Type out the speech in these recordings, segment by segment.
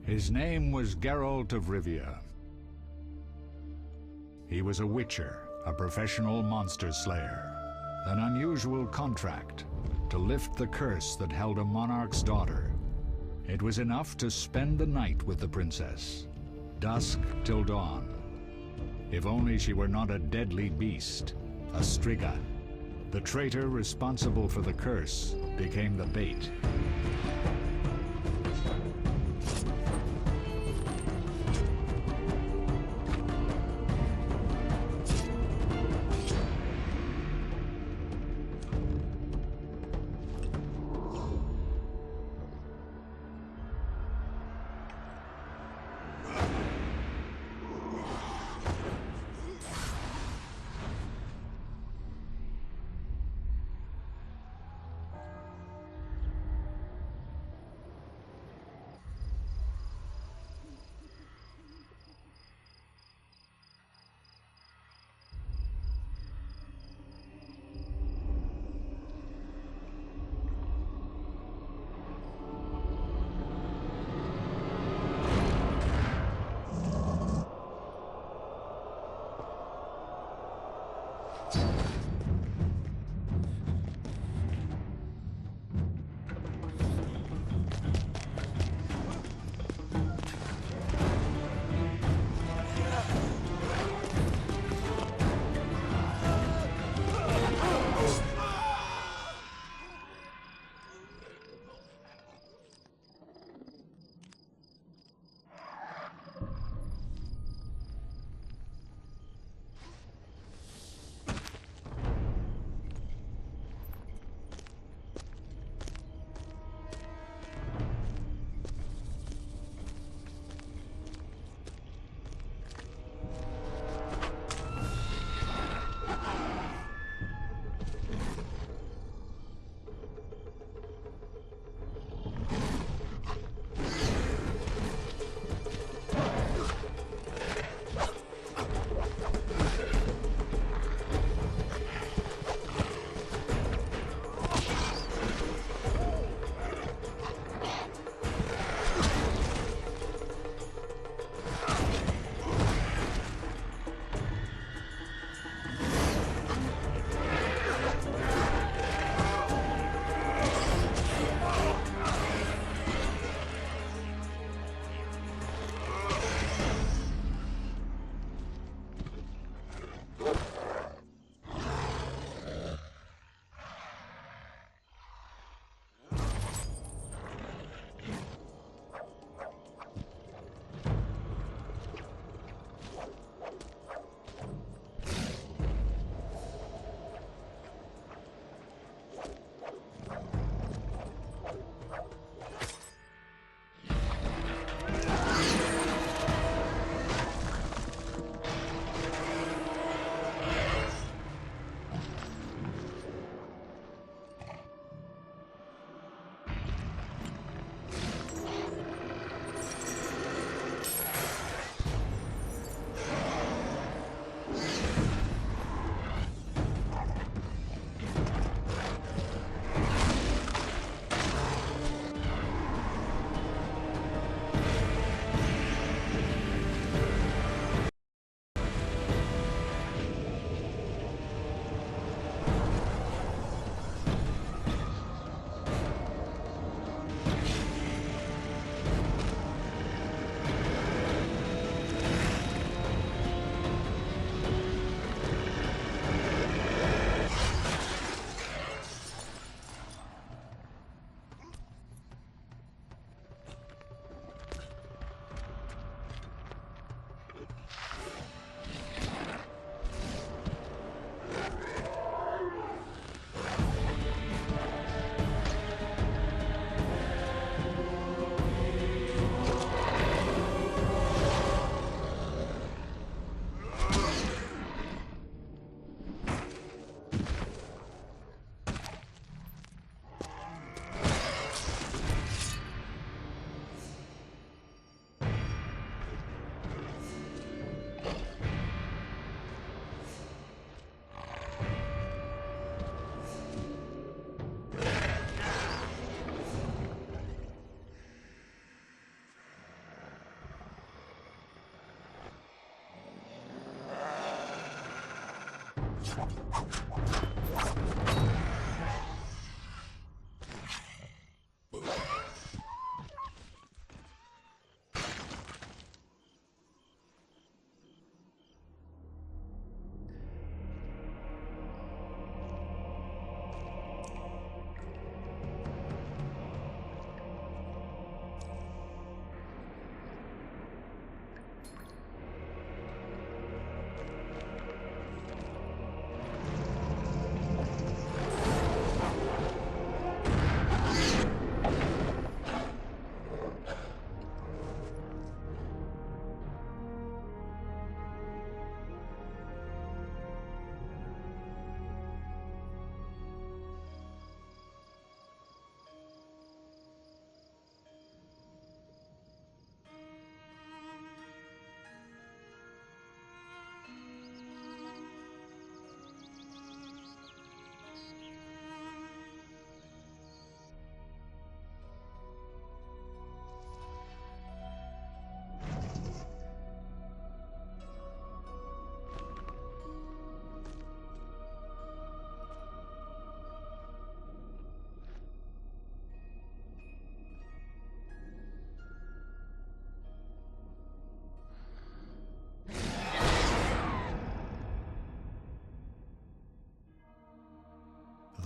His name was Geralt of Rivia. He was a witcher, a professional monster slayer. An unusual contract to lift the curse that held a monarch's daughter. It was enough to spend the night with the princess, dusk till dawn. If only she were not a deadly beast, a striga. The traitor responsible for the curse became the bait.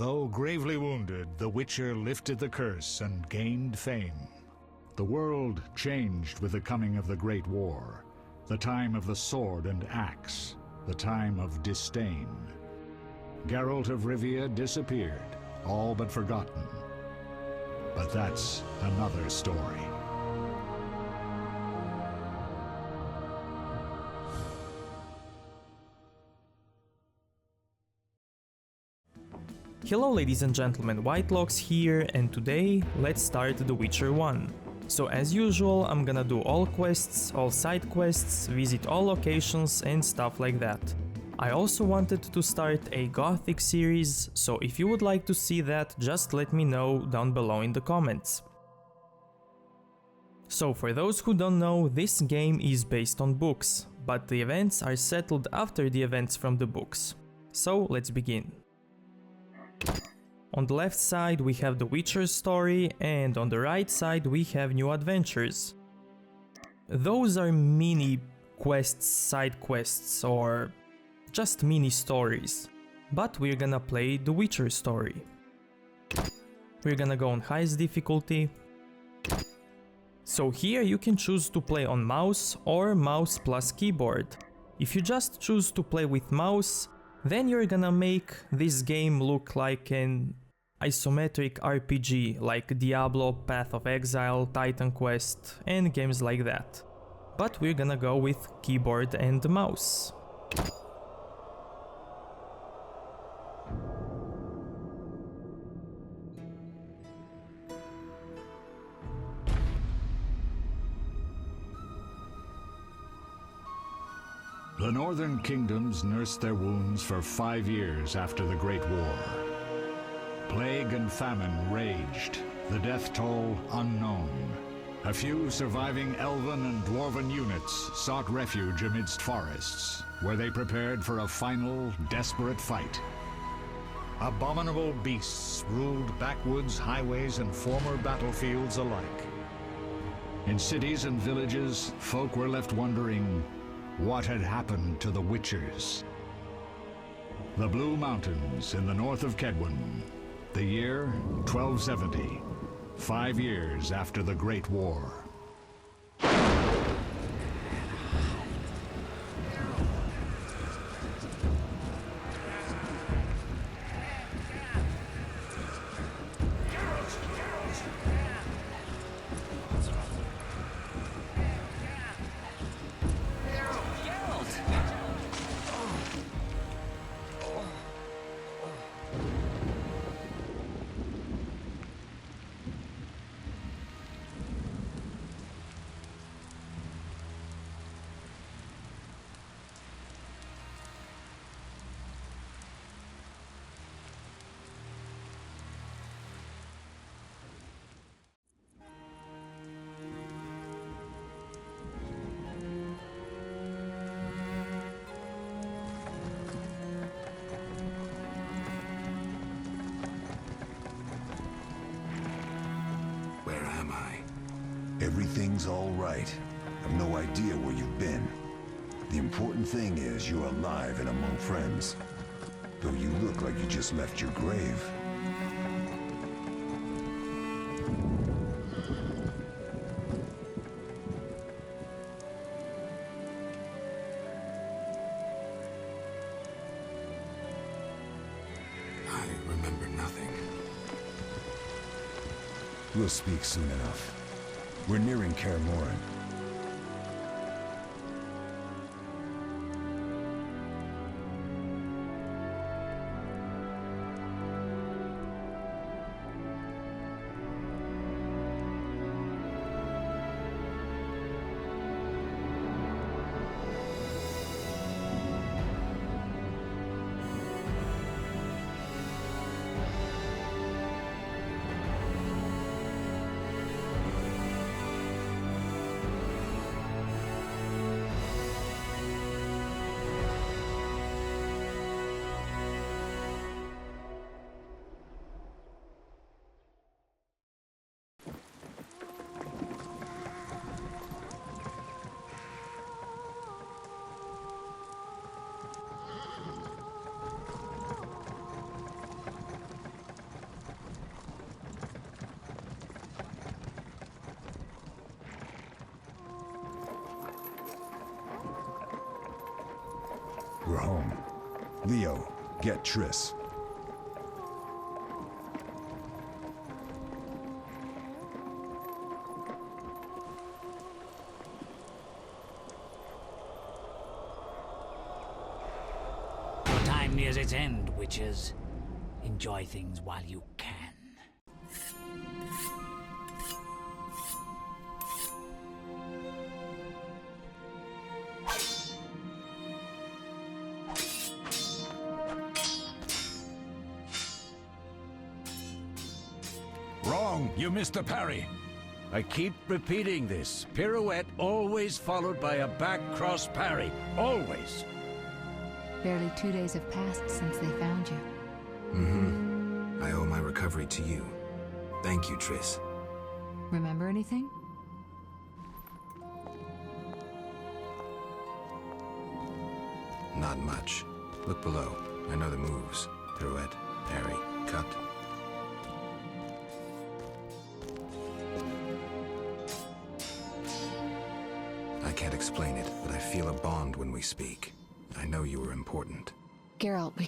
Though gravely wounded, the Witcher lifted the curse and gained fame. The world changed with the coming of the Great War, the time of the sword and axe, the time of disdain. Geralt of Rivia disappeared, all but forgotten. But that's another story. Hello ladies and gentlemen, Whitelocks here, and today let's start The Witcher 1. So as usual, I'm gonna do all quests, all side quests, visit all locations and stuff like that. I also wanted to start a Gothic series, so if you would like to see that, just let me know down below in the comments. So for those who don't know, this game is based on books, but the events are settled after the events from the books. So let's begin. On the left side we have the Witcher's story, and on the right side we have new adventures. Those are mini quests, side quests, or just mini stories. But we're gonna play the Witcher story. We're gonna go on highest difficulty. So here you can choose to play on mouse or mouse plus keyboard. If you just choose to play with mouse, then you're gonna make this game look like an isometric RPG like Diablo, Path of Exile, Titan Quest and games like that. But we're gonna go with keyboard and mouse. The northern kingdoms nursed their wounds for 5 years after the Great War. Plague and famine raged, the death toll unknown. A few surviving elven and dwarven units sought refuge amidst forests, where they prepared for a final, desperate fight. Abominable beasts ruled backwoods, highways, and former battlefields alike. In cities and villages, folk were left wondering, what had happened to the Witchers? The Blue Mountains in the north of Kedwen. The year 1270, 5 years after the Great War. Everything's all right. I've no idea where you've been. The important thing is you're alive and among friends. Though you look like you just left your grave. I remember nothing. We'll speak soon enough. We're nearing Kaer Morhen. We're home. Leo, get Triss. Your time nears its end, witches. Enjoy things while you can. Wrong! You missed the parry! I keep repeating this. Pirouette always followed by a back cross parry. Always! Barely 2 days have passed since they found you. Mm-hmm. I owe my recovery to you. Thank you, Triss. Remember anything? Not much. Look below. I know the moves. Pirouette, parry, cut. I can't explain it, but I feel a bond when we speak. I know you were important. Geralt, we...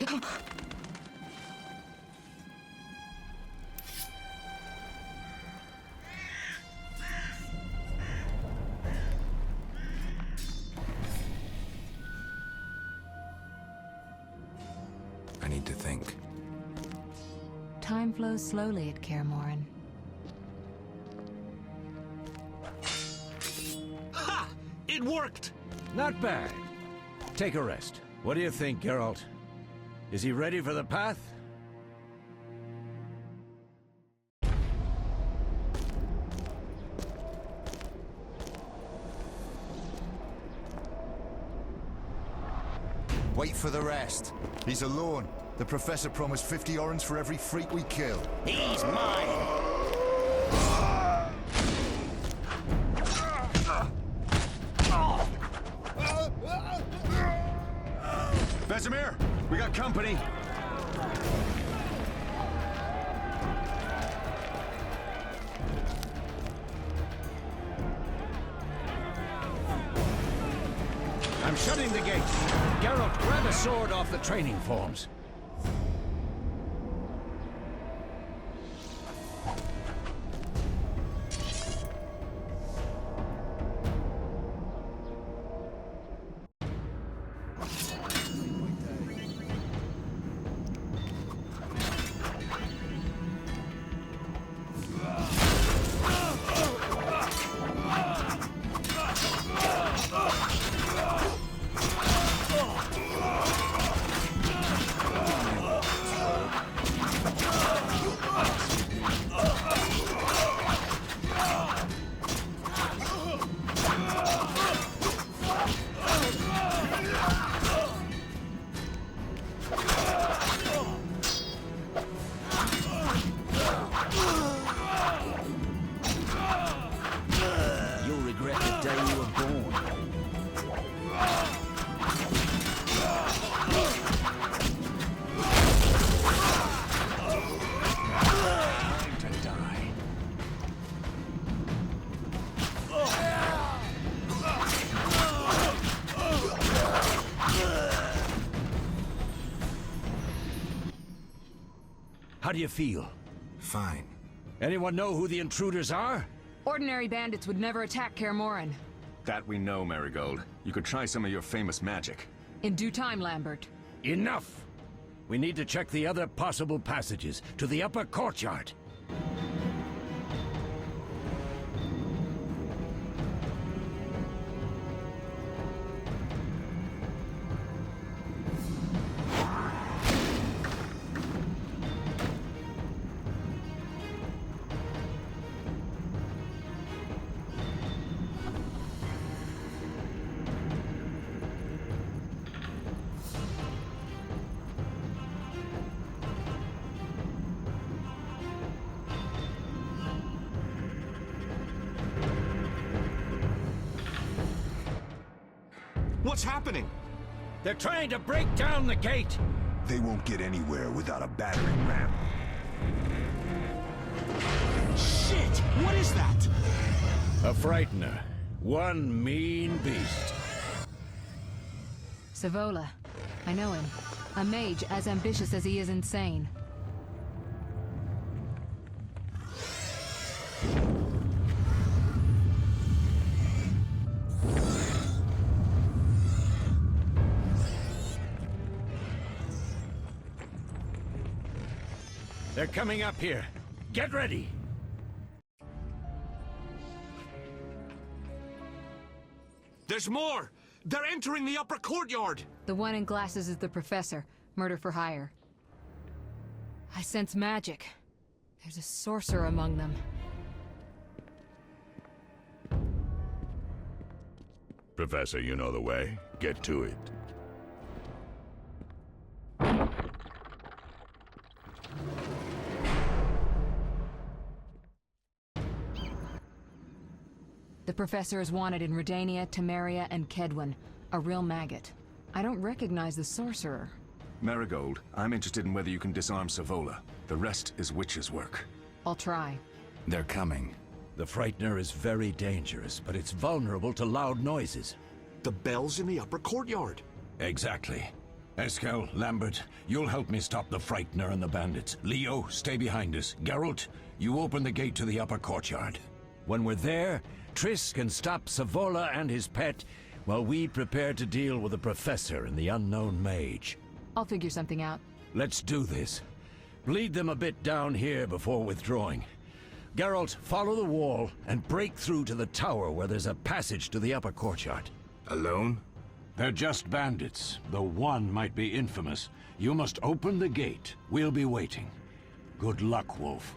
I need to think. Time flows slowly at Kaer Morhen. Ha! It worked! Not bad. Take a rest. What do you think, Geralt? Is he ready for the path? Wait for the rest. He's alone. The Professor promised 50 orange for every freak we kill. He's mine! Vesemir, we got company. I'm shutting the gate. Geralt, grab a sword off the training forms. How do you feel? Fine. Anyone know who the intruders are? Ordinary bandits would never attack Kaer Morhen. That we know, Marigold. You could try some of your famous magic. In due time, Lambert. Enough! We need to check the other possible passages to the upper courtyard. What's happening? They're trying to break down the gate! They won't get anywhere without a battering ram. Shit! What is that? A frightener. One mean beast. Savola, I know him. A mage as ambitious as he is insane. They're coming up here. Get ready! There's more! They're entering the upper courtyard! The one in glasses is the professor. Murder for hire. I sense magic. There's a sorcerer among them. Professor, you know the way. Get to it. The professor is wanted in Redania, Temeria, and Kedwen. A real maggot. I don't recognize the sorcerer. Marigold, I'm interested in whether you can disarm Savola. The rest is witch's work. I'll try. They're coming. The Frightener is very dangerous, but it's vulnerable to loud noises. The bell's in the upper courtyard. Exactly. Eskel, Lambert, you'll help me stop the Frightener and the bandits. Leo, stay behind us. Geralt, you open the gate to the upper courtyard. When we're there, Triss can stop Savola and his pet, while we prepare to deal with the Professor and the unknown mage. I'll figure something out. Let's do this. Bleed them a bit down here before withdrawing. Geralt, follow the wall and break through to the tower where there's a passage to the upper courtyard. Alone? They're just bandits, though one might be infamous. You must open the gate. We'll be waiting. Good luck, Wolf.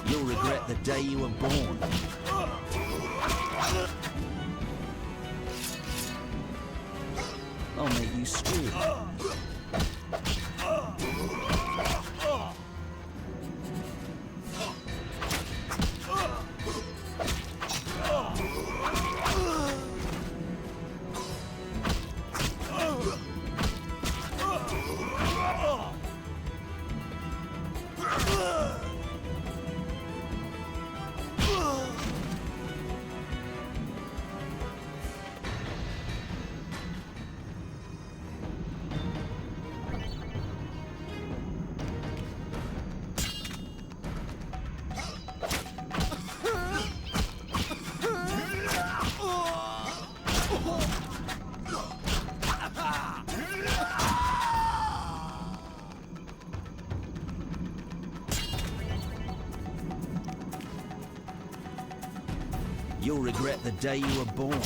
You'll regret the day you were born. I'll make you scream. You'll regret the day you were born.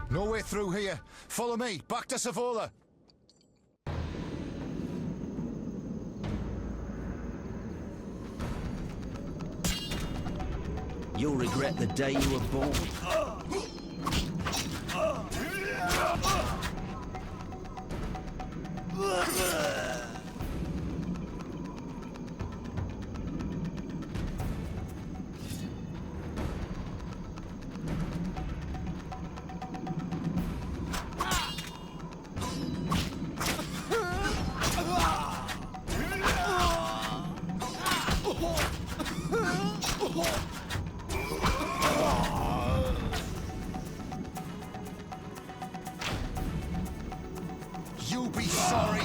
No way through here. Follow me, back to Savola. You'll regret the day you were born. You'll be sorry.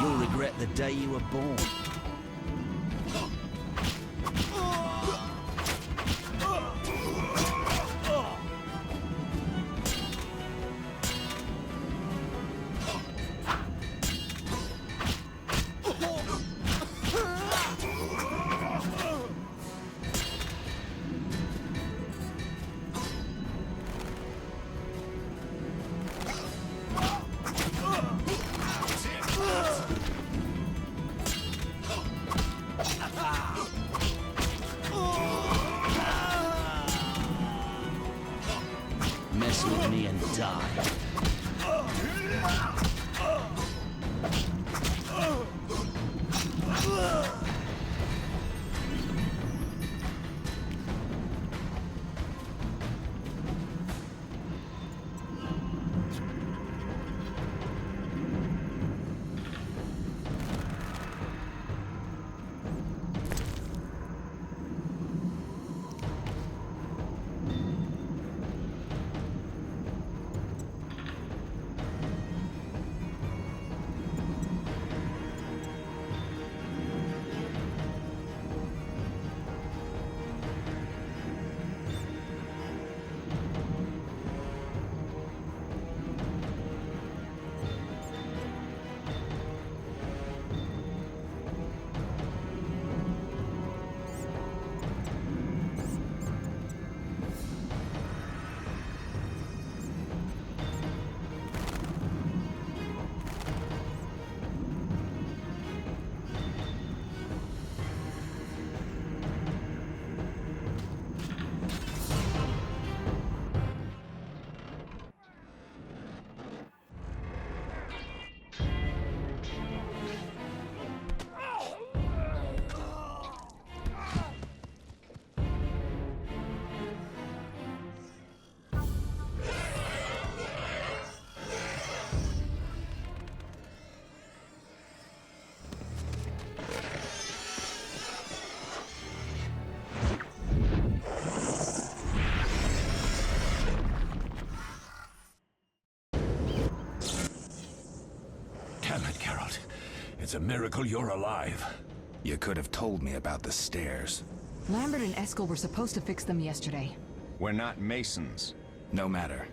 You'll regret the day you were born. Mess with me and die. It's a miracle you're alive. You could have told me about the stairs. Lambert and Eskel were supposed to fix them yesterday. We're not masons. No matter.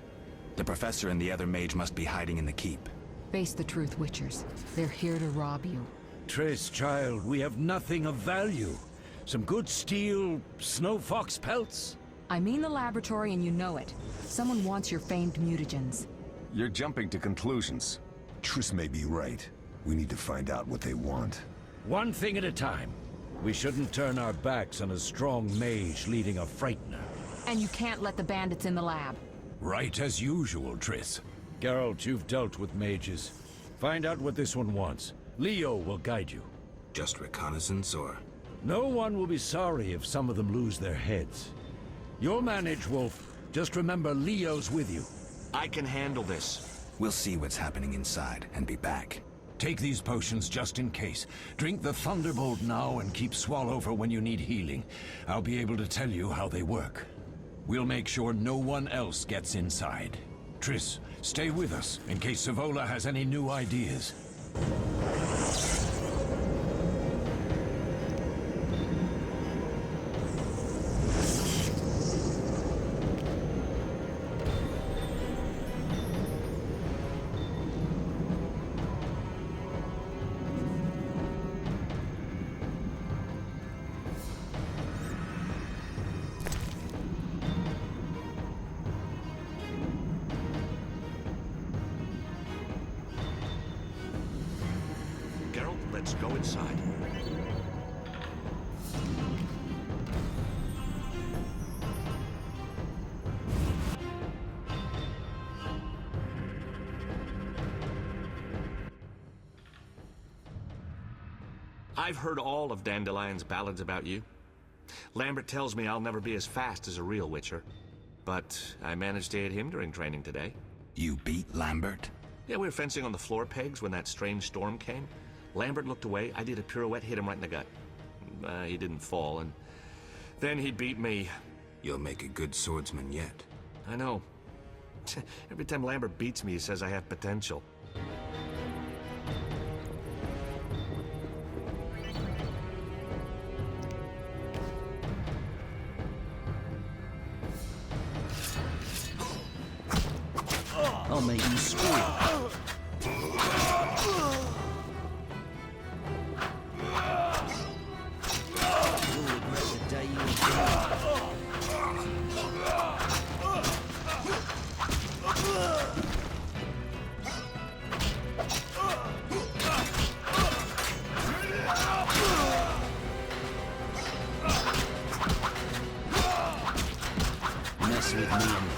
The professor and the other mage must be hiding in the keep. Face the truth, Witchers. They're here to rob you. Triss, child, we have nothing of value. Some good steel snow fox pelts? I mean the laboratory and you know it. Someone wants your famed mutagens. You're jumping to conclusions. Triss may be right. We need to find out what they want. One thing at a time. We shouldn't turn our backs on a strong mage leading a frightener. And you can't let the bandits in the lab. Right as usual, Triss. Geralt, you've dealt with mages. Find out what this one wants. Leo will guide you. Just reconnaissance, or...? No one will be sorry if some of them lose their heads. You'll manage, Wolf. Just remember Leo's with you. I can handle this. We'll see what's happening inside and be back. Take these potions just in case. Drink the Thunderbolt now and keep Swallow for when you need healing. I'll be able to tell you how they work. We'll make sure no one else gets inside. Triss, stay with us in case Savola has any new ideas. Geralt, let's go inside. I've heard all of Dandelion's ballads about you. Lambert tells me I'll never be as fast as a real Witcher. But I managed to hit him during training today. You beat Lambert? Yeah, we were fencing on the floor pegs when that strange storm came. Lambert looked away, I did a pirouette, hit him right in the gut. He didn't fall, and then he beat me. You'll make a good swordsman yet. I know. Every time Lambert beats me, he says I have potential. I'll make you squeal. You'll regret the day you were born. Mess with me and...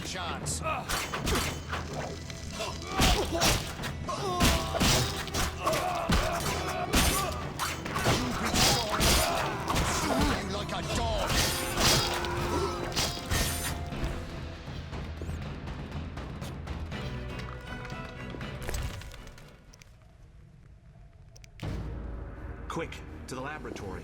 Chance. You like a dog. Quick, to the laboratory.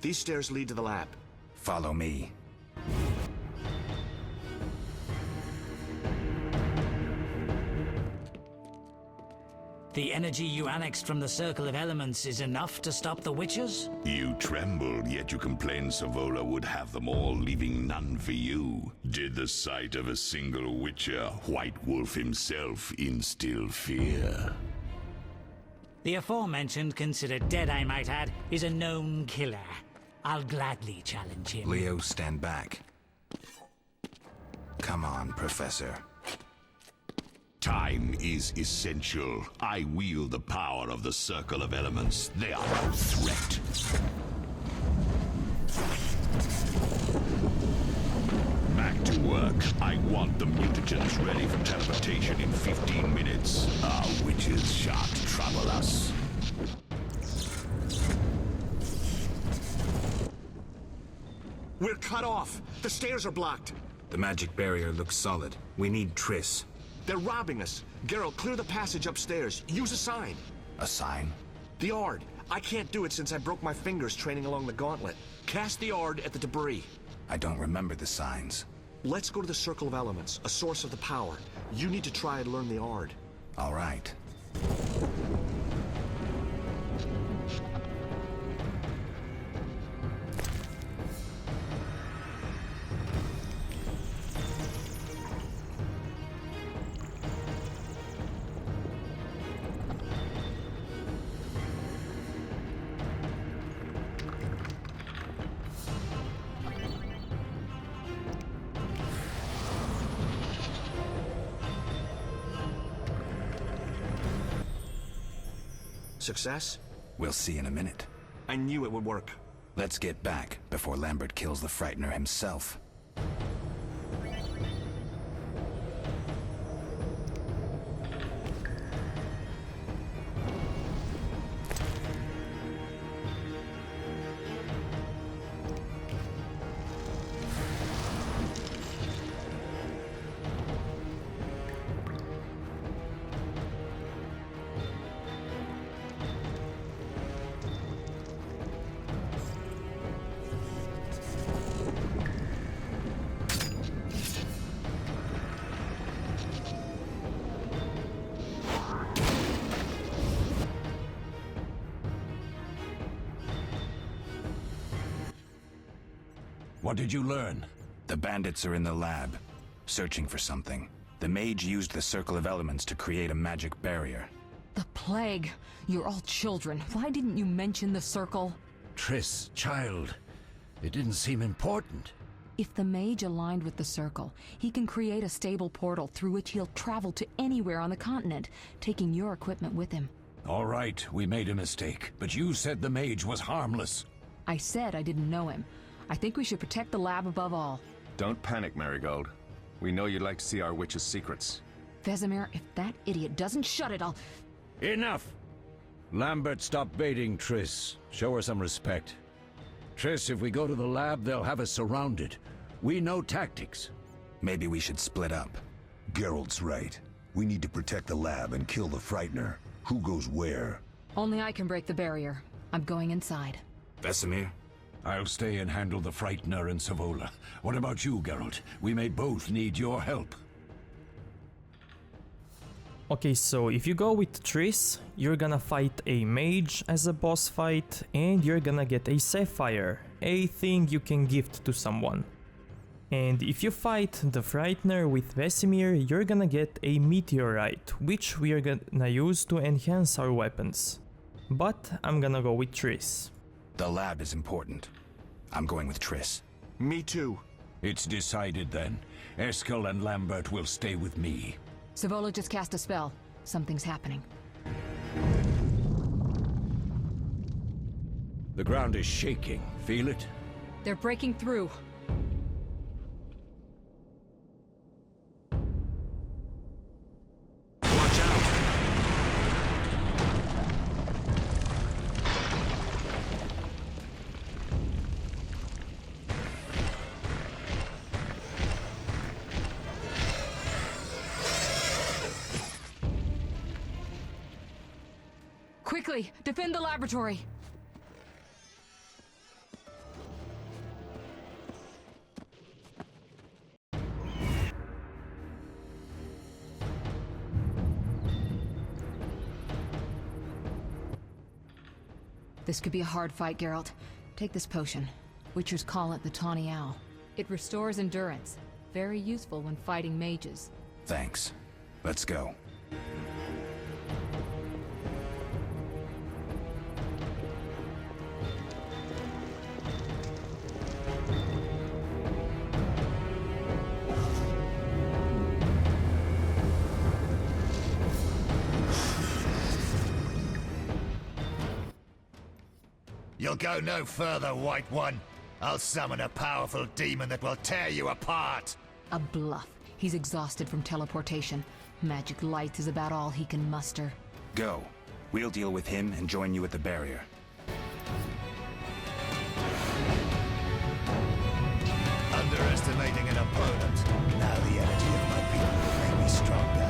These stairs lead to the lab. Follow me. The energy you annexed from the Circle of Elements is enough to stop the Witchers? You trembled, yet you complained Savola would have them all, leaving none for you. Did the sight of a single Witcher, White Wolf himself, instill fear? The aforementioned, considered dead I might add, is a known killer. I'll gladly challenge him. Leo, stand back. Come on, Professor. Time is essential. I wield the power of the Circle of Elements. They are no threat. Back to work. I want the mutagens ready for teleportation in 15 minutes. Our witches shan't trouble us. We're cut off. The stairs are blocked. The magic barrier looks solid. We need Triss. They're robbing us. Geralt, clear the passage upstairs. Use a sign. A sign? The Ard. I can't do it since I broke my fingers training along the gauntlet. Cast the Ard at the debris. I don't remember the signs. Let's go to the Circle of Elements, a source of the power. You need to try and learn the Ard. All right. Success? We'll see in a minute. I knew it would work. Let's get back before Lambert kills the Frightener himself. What did you learn? The bandits are in the lab, searching for something. The mage used the Circle of Elements to create a magic barrier. The plague. You're all children. Why didn't you mention the circle? Triss, child. It didn't seem important. If the mage aligned with the circle, he can create a stable portal through which he'll travel to anywhere on the continent, taking your equipment with him. All right, we made a mistake, but you said the mage was harmless. I said I didn't know him. I think we should protect the lab above all. Don't panic, Marigold. We know you'd like to see our witch's secrets. Vesemir, if that idiot doesn't shut it, I'll... Enough! Lambert, stop baiting Triss. Show her some respect. Triss, if we go to the lab, they'll have us surrounded. We know tactics. Maybe we should split up. Geralt's right. We need to protect the lab and kill the Frightener. Who goes where? Only I can break the barrier. I'm going inside. Vesemir? I'll stay and handle the Frightener and Savola. What about you, Geralt? We may both need your help. Okay, so if you go with Triss, you're gonna fight a mage as a boss fight, and you're gonna get a sapphire, a thing you can gift to someone. And if you fight the Frightener with Vesemir, you're gonna get a meteorite, which we are gonna use to enhance our weapons. But I'm gonna go with Triss. The lab is important. I'm going with Triss. Me too. It's decided then. Eskel and Lambert will stay with me. Savola just cast a spell. Something's happening. The ground is shaking. Feel it? They're breaking through. Watch out! Quickly, defend the laboratory! This could be a hard fight, Geralt. Take this potion. Witchers call it the Tawny Owl. It restores endurance. Very useful when fighting mages. Thanks. Let's go. You'll go no further, White One. I'll summon a powerful demon that will tear you apart. A bluff. He's exhausted from teleportation. Magic lights is about all he can muster. Go. We'll deal with him and join you at the barrier. Underestimating an opponent. Now the energy of my people will make me stronger.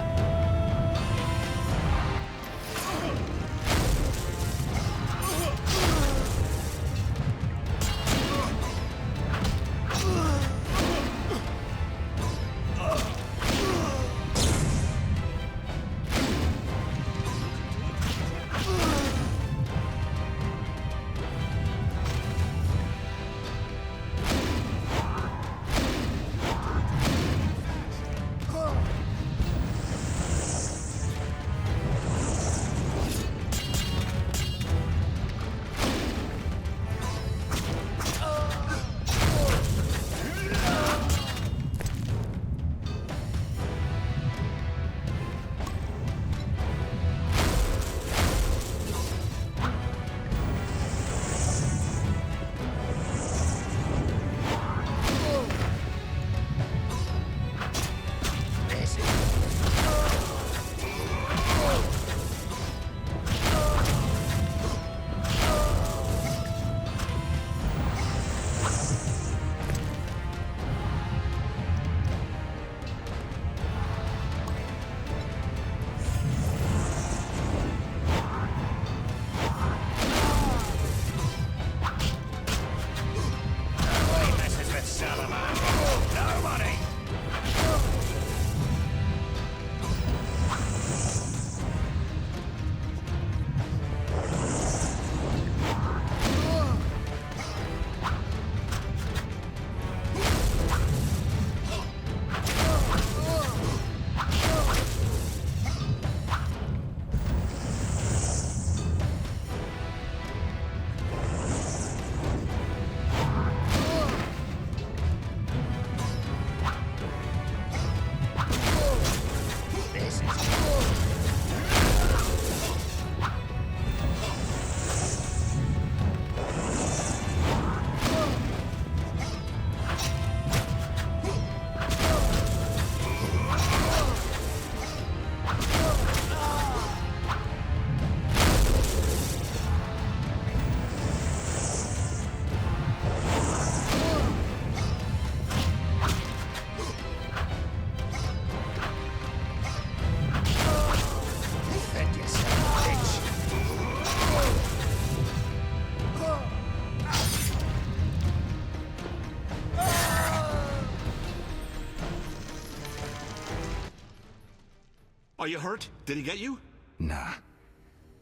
Are you hurt? Did he get you? Nah.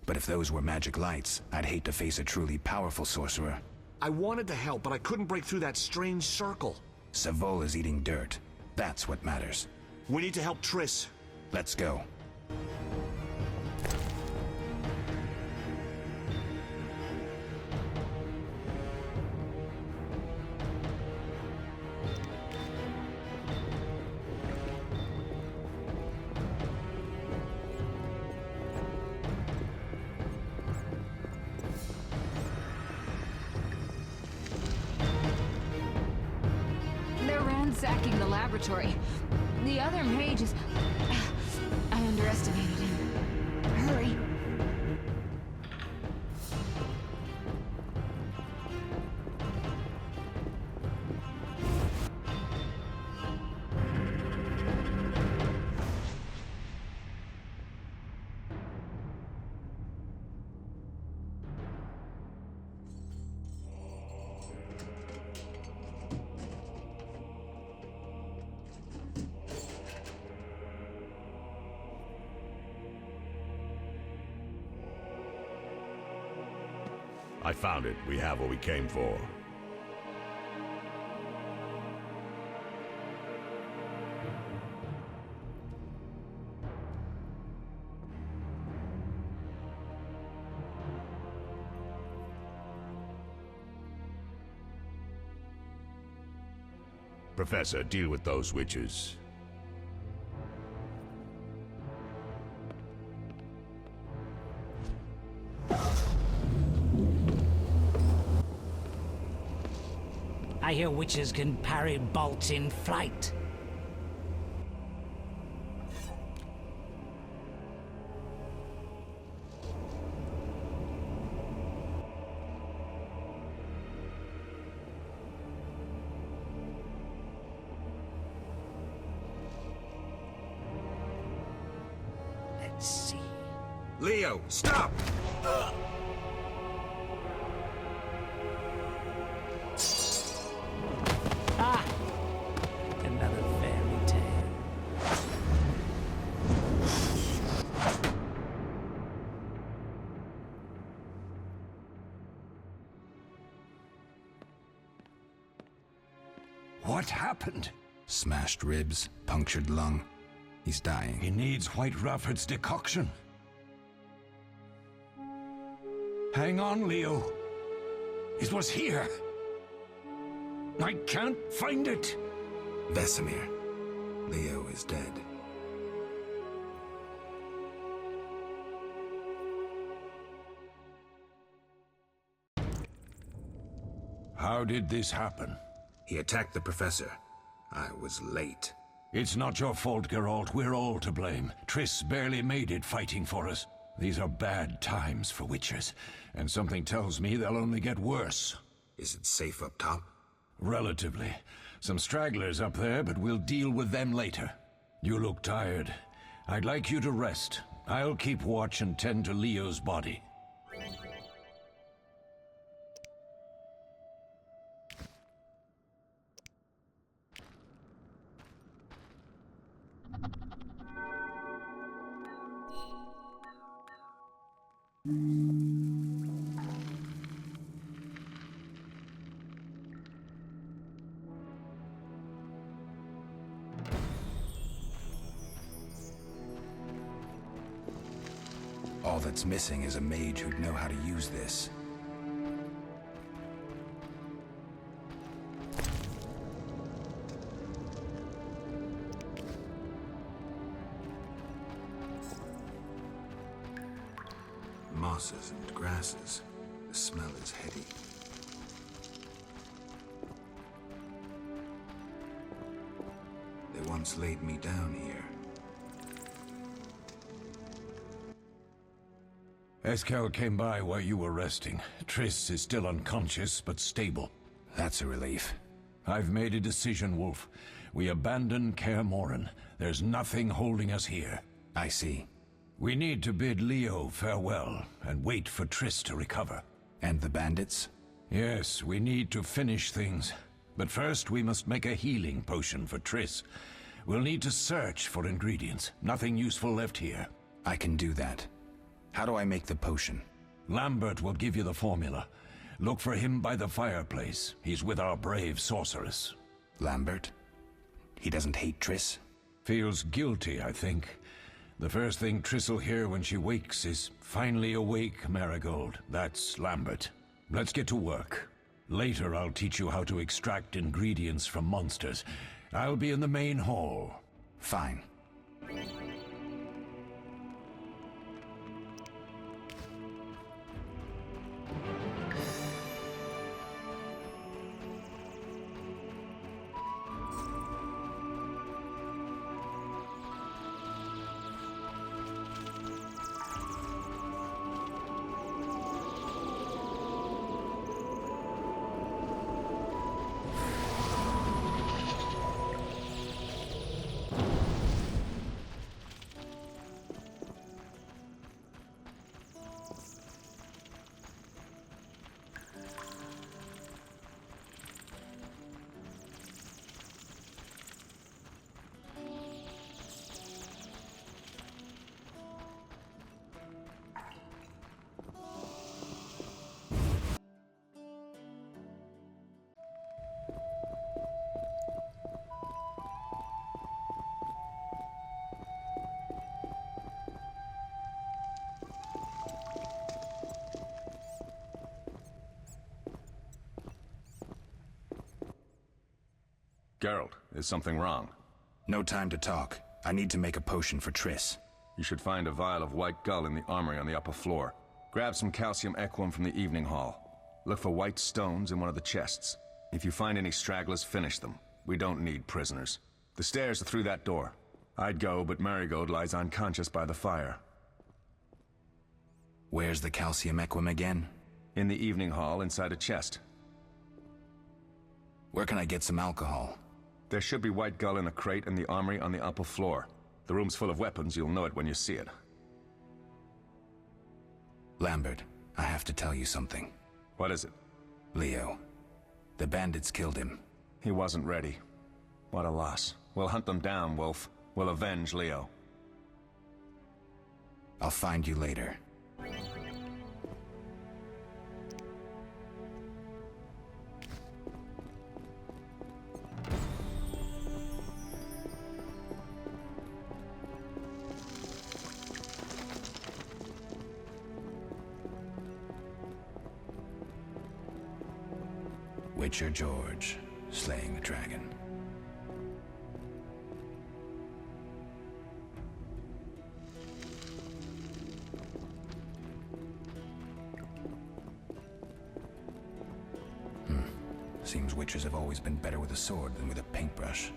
But if those were magic lights, I'd hate to face a truly powerful sorcerer. I wanted to help, but I couldn't break through that strange circle. Savola's eating dirt. That's what matters. We need to help Triss. Let's go. Ransacking the laboratory. The other mage is... I underestimated him. Hurry. I found it. We have what we came for. Professor, deal with those witches. I hear witches can parry bolts in flight. Let's see. Leo, stop! Ah! Another fairy tale. What happened? Smashed ribs, punctured lung. He's dying. He needs White Rafford's decoction. Hang on, Leo. It was here. I can't find it. Vesemir. Leo is dead. How did this happen? He attacked the professor. I was late. It's not your fault, Geralt. We're all to blame. Triss barely made it fighting for us. These are bad times for witchers, and something tells me they'll only get worse. Is it safe up top? Relatively. Some stragglers up there, but we'll deal with them later. You look tired. I'd like you to rest. I'll keep watch and tend to Leo's body. All that's missing is a mage who'd know how to use this. Mosses and grasses. The smell is heady. They once laid me down here. Eskel came by while you were resting. Triss is still unconscious, but stable. That's a relief. I've made a decision, Wolf. We abandon Kaer Morhen. There's nothing holding us here. I see. We need to bid Leo farewell and wait for Triss to recover. And the bandits? Yes, we need to finish things. But first we must make a healing potion for Triss. We'll need to search for ingredients. Nothing useful left here. I can do that. How do I make the potion? Lambert will give you the formula. Look for him by the fireplace. He's with our brave sorceress. Lambert? He doesn't hate Triss? Feels guilty, I think. The first thing Triss will hear when she wakes is, "Finally awake, Marigold." That's Lambert. Let's get to work. Later I'll teach you how to extract ingredients from monsters. I'll be in the main hall. Fine. Geralt, is something wrong? No time to talk. I need to make a potion for Triss. You should find a vial of white gull in the armory on the upper floor. Grab some calcium equum from the evening hall. Look for white stones in one of the chests. If you find any stragglers, finish them. We don't need prisoners. The stairs are through that door. I'd go, but Marigold lies unconscious by the fire. Where's the calcium equum again? In the evening hall, inside a chest. Where can I get some alcohol? There should be White Gull in a crate in the armory on the upper floor. The room's full of weapons, you'll know it when you see it. Lambert, I have to tell you something. What is it? Leo. The bandits killed him. He wasn't ready. What a loss. We'll hunt them down, Wolf. We'll avenge Leo. I'll find you later. Witcher George, slaying the dragon. Seems witchers have always been better with a sword than with a paintbrush.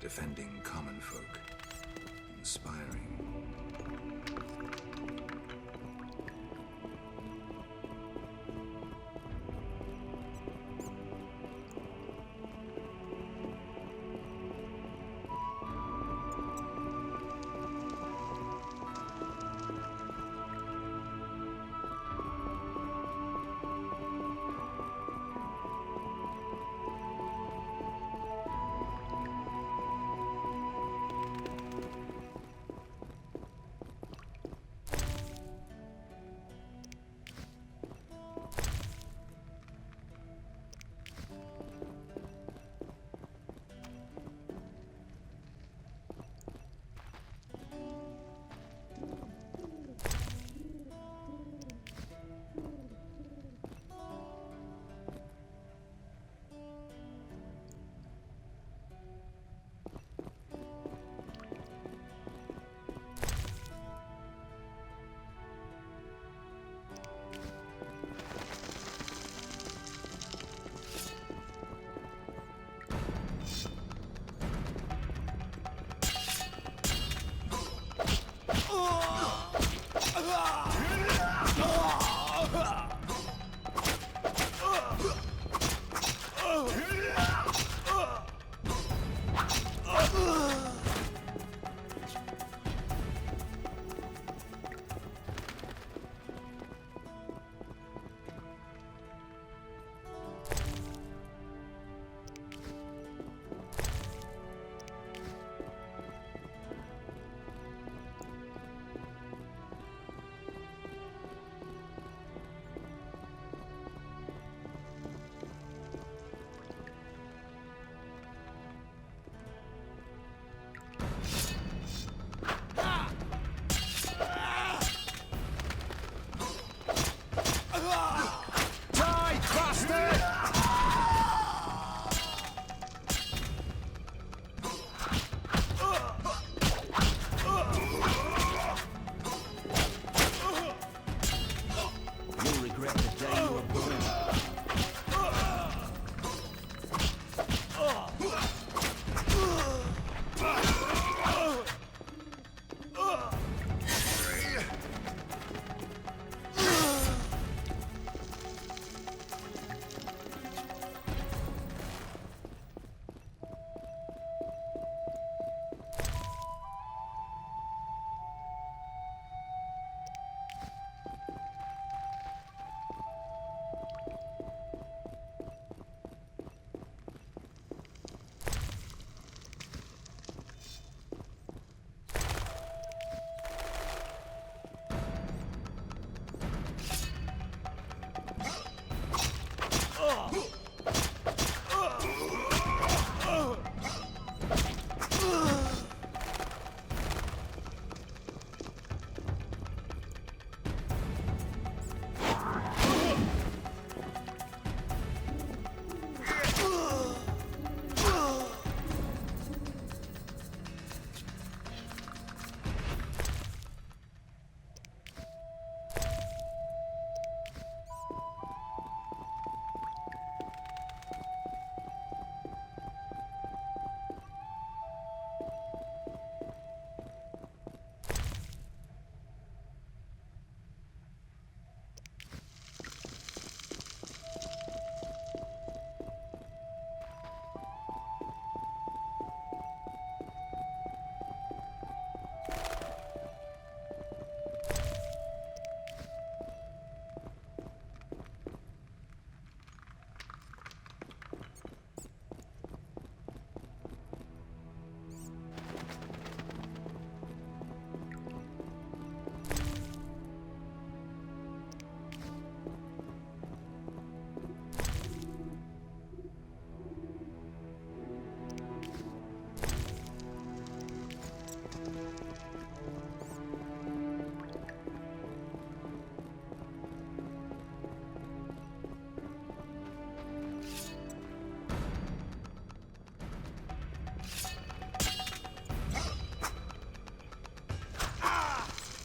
Defending common folk. Inspiring.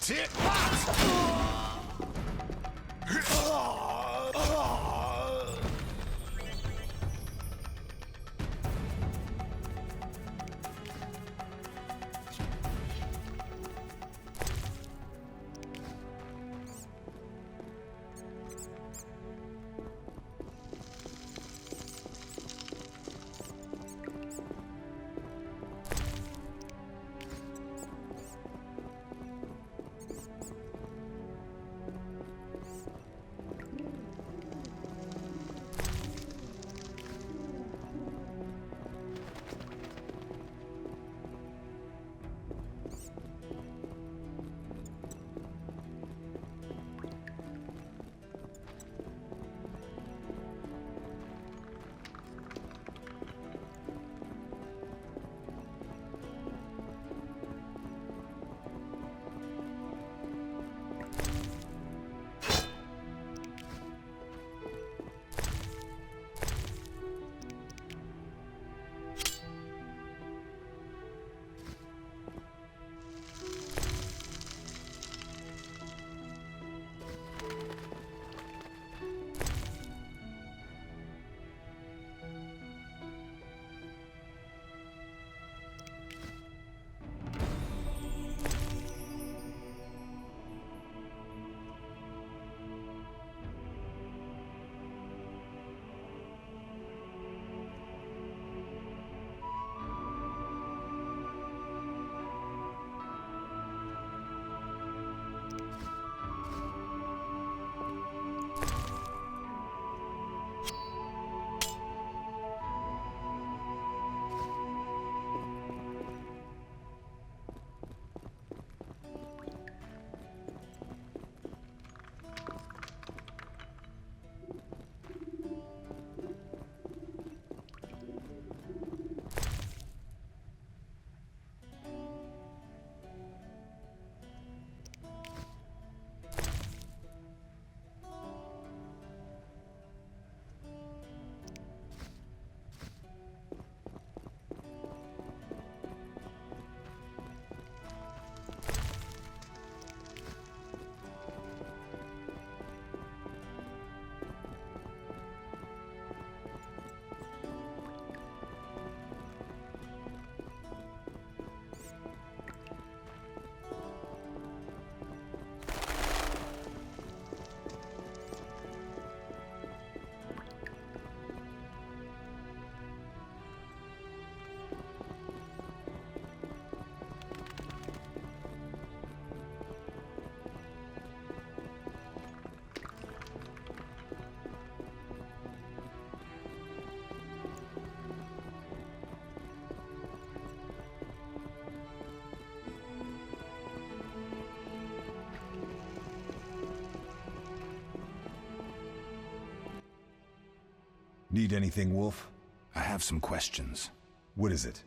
tit! Need anything, Wolf? I have some questions. What is it?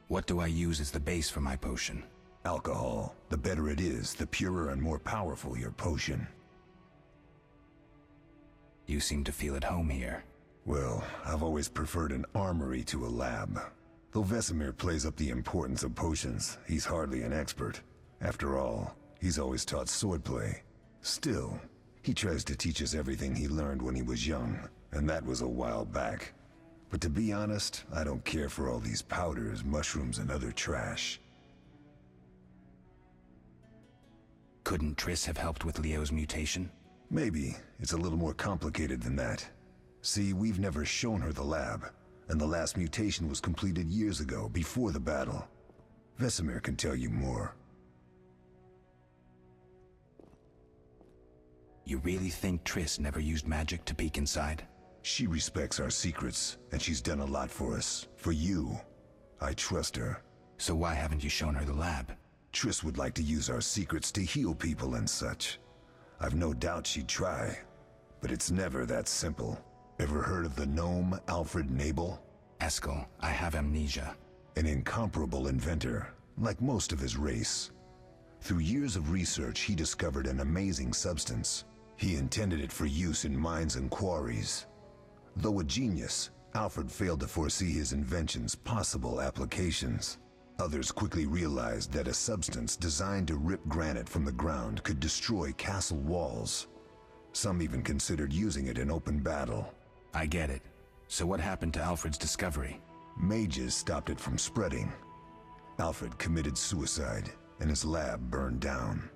What do I use as the base for my potion? Alcohol. The better it is, the purer and more powerful your potion. You seem to feel at home here. Well, I've always preferred an armory to a lab. Though Vesemir plays up the importance of potions, he's hardly an expert. After all, he's always taught swordplay. Still, he tries to teach us everything he learned when he was young, and that was a while back. But to be honest, I don't care for all these powders, mushrooms, and other trash. Couldn't Triss have helped with Leo's mutation? Maybe. It's a little more complicated than that. See, we've never shown her the lab, and the last mutation was completed years ago, before the battle. Vesemir can tell you more. You really think Triss never used magic to peek inside? She respects our secrets, and she's done a lot for us. For you. I trust her. So why haven't you shown her the lab? Triss would like to use our secrets to heal people and such. I've no doubt she'd try, but it's never that simple. Ever heard of the gnome Alfred Nabel? Eskel, I have amnesia. An incomparable inventor, like most of his race. Through years of research, he discovered an amazing substance. He intended it for use in mines and quarries. Though a genius, Alfred failed to foresee his invention's possible applications. Others quickly realized that a substance designed to rip granite from the ground could destroy castle walls. Some even considered using it in open battle. I get it. So what happened to Alfred's discovery? Mages stopped it from spreading. Alfred committed suicide, and his lab burned down.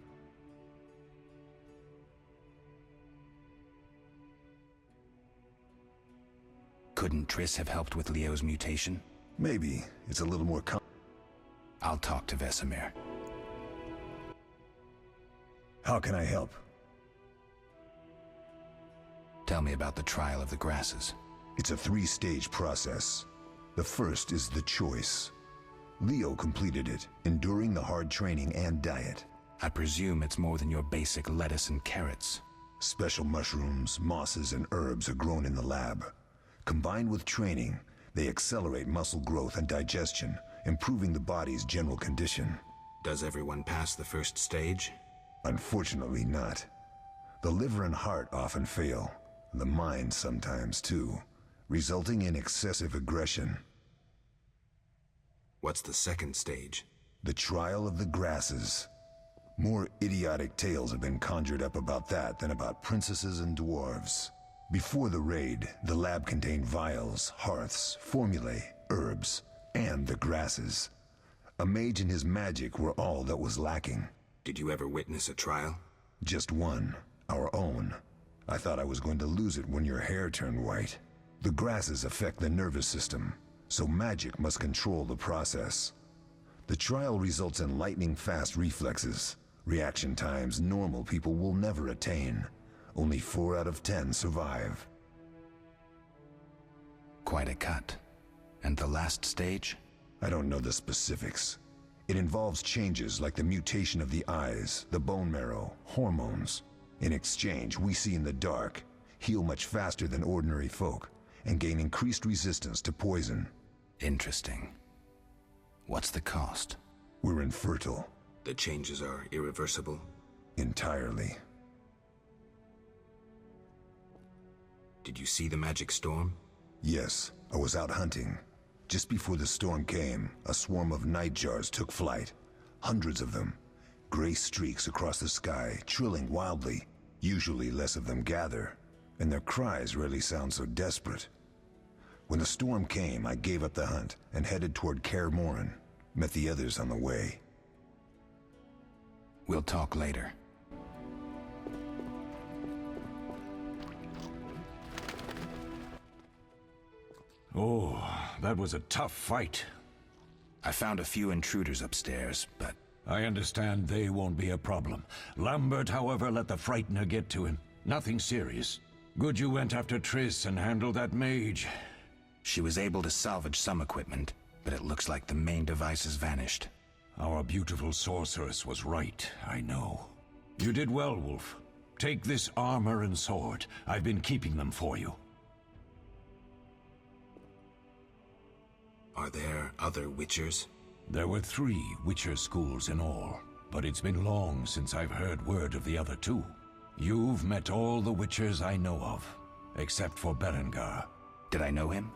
Couldn't Triss have helped with Leo's mutation? Maybe. It's a little more I'll talk to Vesemir. How can I help? Tell me about the trial of the grasses. It's a 3-stage process. The first is the choice. Leo completed it, enduring the hard training and diet. I presume it's more than your basic lettuce and carrots. Special mushrooms, mosses, and herbs are grown in the lab. Combined with training, they accelerate muscle growth and digestion, improving the body's general condition. Does everyone pass the first stage? Unfortunately not. The liver and heart often fail. The mind sometimes too, resulting in excessive aggression. What's the second stage? The trial of the grasses. More idiotic tales have been conjured up about that than about princesses and dwarves. Before the raid, the lab contained vials, hearths, formulae, herbs, and the grasses. A mage and his magic were all that was lacking. Did you ever witness a trial? Just one, our own. I thought I was going to lose it when your hair turned white. The grasses affect the nervous system, so magic must control the process. The trial results in lightning-fast reflexes, reaction times normal people will never attain. Only 4 out of 10 survive. Quite a cut. And the last stage? I don't know the specifics. It involves changes like the mutation of the eyes, the bone marrow, hormones. In exchange, we see in the dark, heal much faster than ordinary folk, and gain increased resistance to poison. Interesting. What's the cost? We're infertile. The changes are irreversible? Entirely. Did you see the magic storm? Yes, I was out hunting. Just before the storm came, a swarm of nightjars took flight. Hundreds of them. Gray streaks across the sky, trilling wildly. Usually less of them gather, and their cries rarely sound so desperate. When the storm came, I gave up the hunt and headed toward Kaer Morhen. Met the others on the way. We'll talk later. Oh, that was a tough fight. I found a few intruders upstairs, but... I understand they won't be a problem. Lambert, however, let the Frightener get to him. Nothing serious. Good you went after Triss and handled that mage. She was able to salvage some equipment, but it looks like the main device has vanished. Our beautiful sorceress was right, I know. You did well, Wolf. Take this armor and sword. I've been keeping them for you. Are there other Witchers? There were 3 Witcher schools in all, but it's been long since I've heard word of the other 2. You've met all the Witchers I know of, except for Berengar. Did I know him?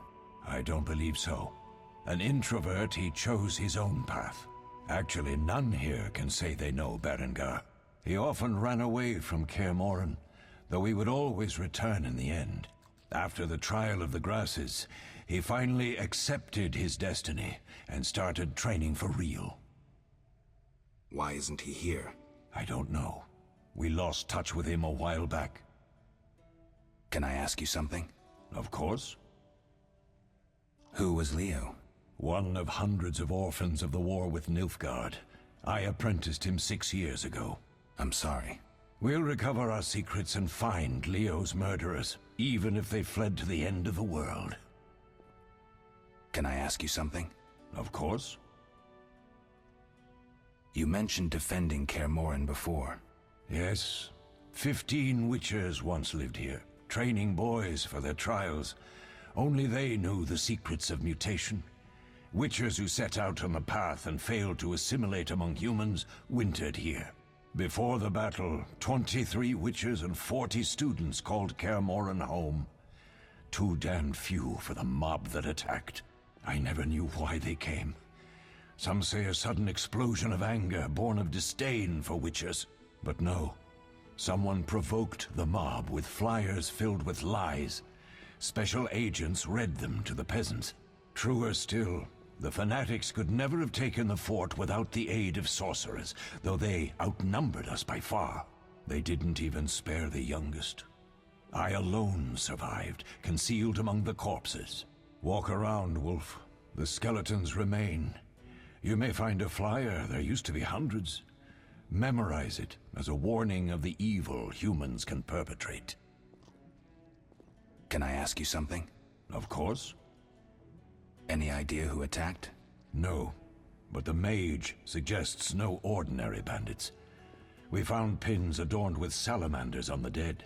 I don't believe so. An introvert, he chose his own path. Actually, none here can say they know Berengar. He often ran away from Kaer Morhen, though he would always return in the end. After the trial of the grasses, he finally accepted his destiny and started training for real. Why isn't he here? I don't know. We lost touch with him a while back. Can I ask you something? Of course. Who was Leo? One of hundreds of orphans of the war with Nilfgaard. I apprenticed him 6 years ago. I'm sorry. We'll recover our secrets and find Leo's murderers, even if they fled to the end of the world. Can I ask you something? Of course. You mentioned defending Kaer Morhen before. Yes. 15 Witchers once lived here, training boys for their trials. Only they knew the secrets of mutation. Witchers who set out on the path and failed to assimilate among humans wintered here. Before the battle, 23 Witchers and 40 students called Kaer Morhen home. Too damned few for the mob that attacked. I never knew why they came. Some say a sudden explosion of anger born of disdain for witchers. But no. Someone provoked the mob with flyers filled with lies. Special agents read them to the peasants. Truer still, the fanatics could never have taken the fort without the aid of sorcerers, though they outnumbered us by far. They didn't even spare the youngest. I alone survived, concealed among the corpses. Walk around, Wolf. The skeletons remain. You may find a flyer, there used to be hundreds. Memorize it as a warning of the evil humans can perpetrate. Can I ask you something? Of course. Any idea who attacked? No, but the mage suggests no ordinary bandits. We found pins adorned with salamanders on the dead.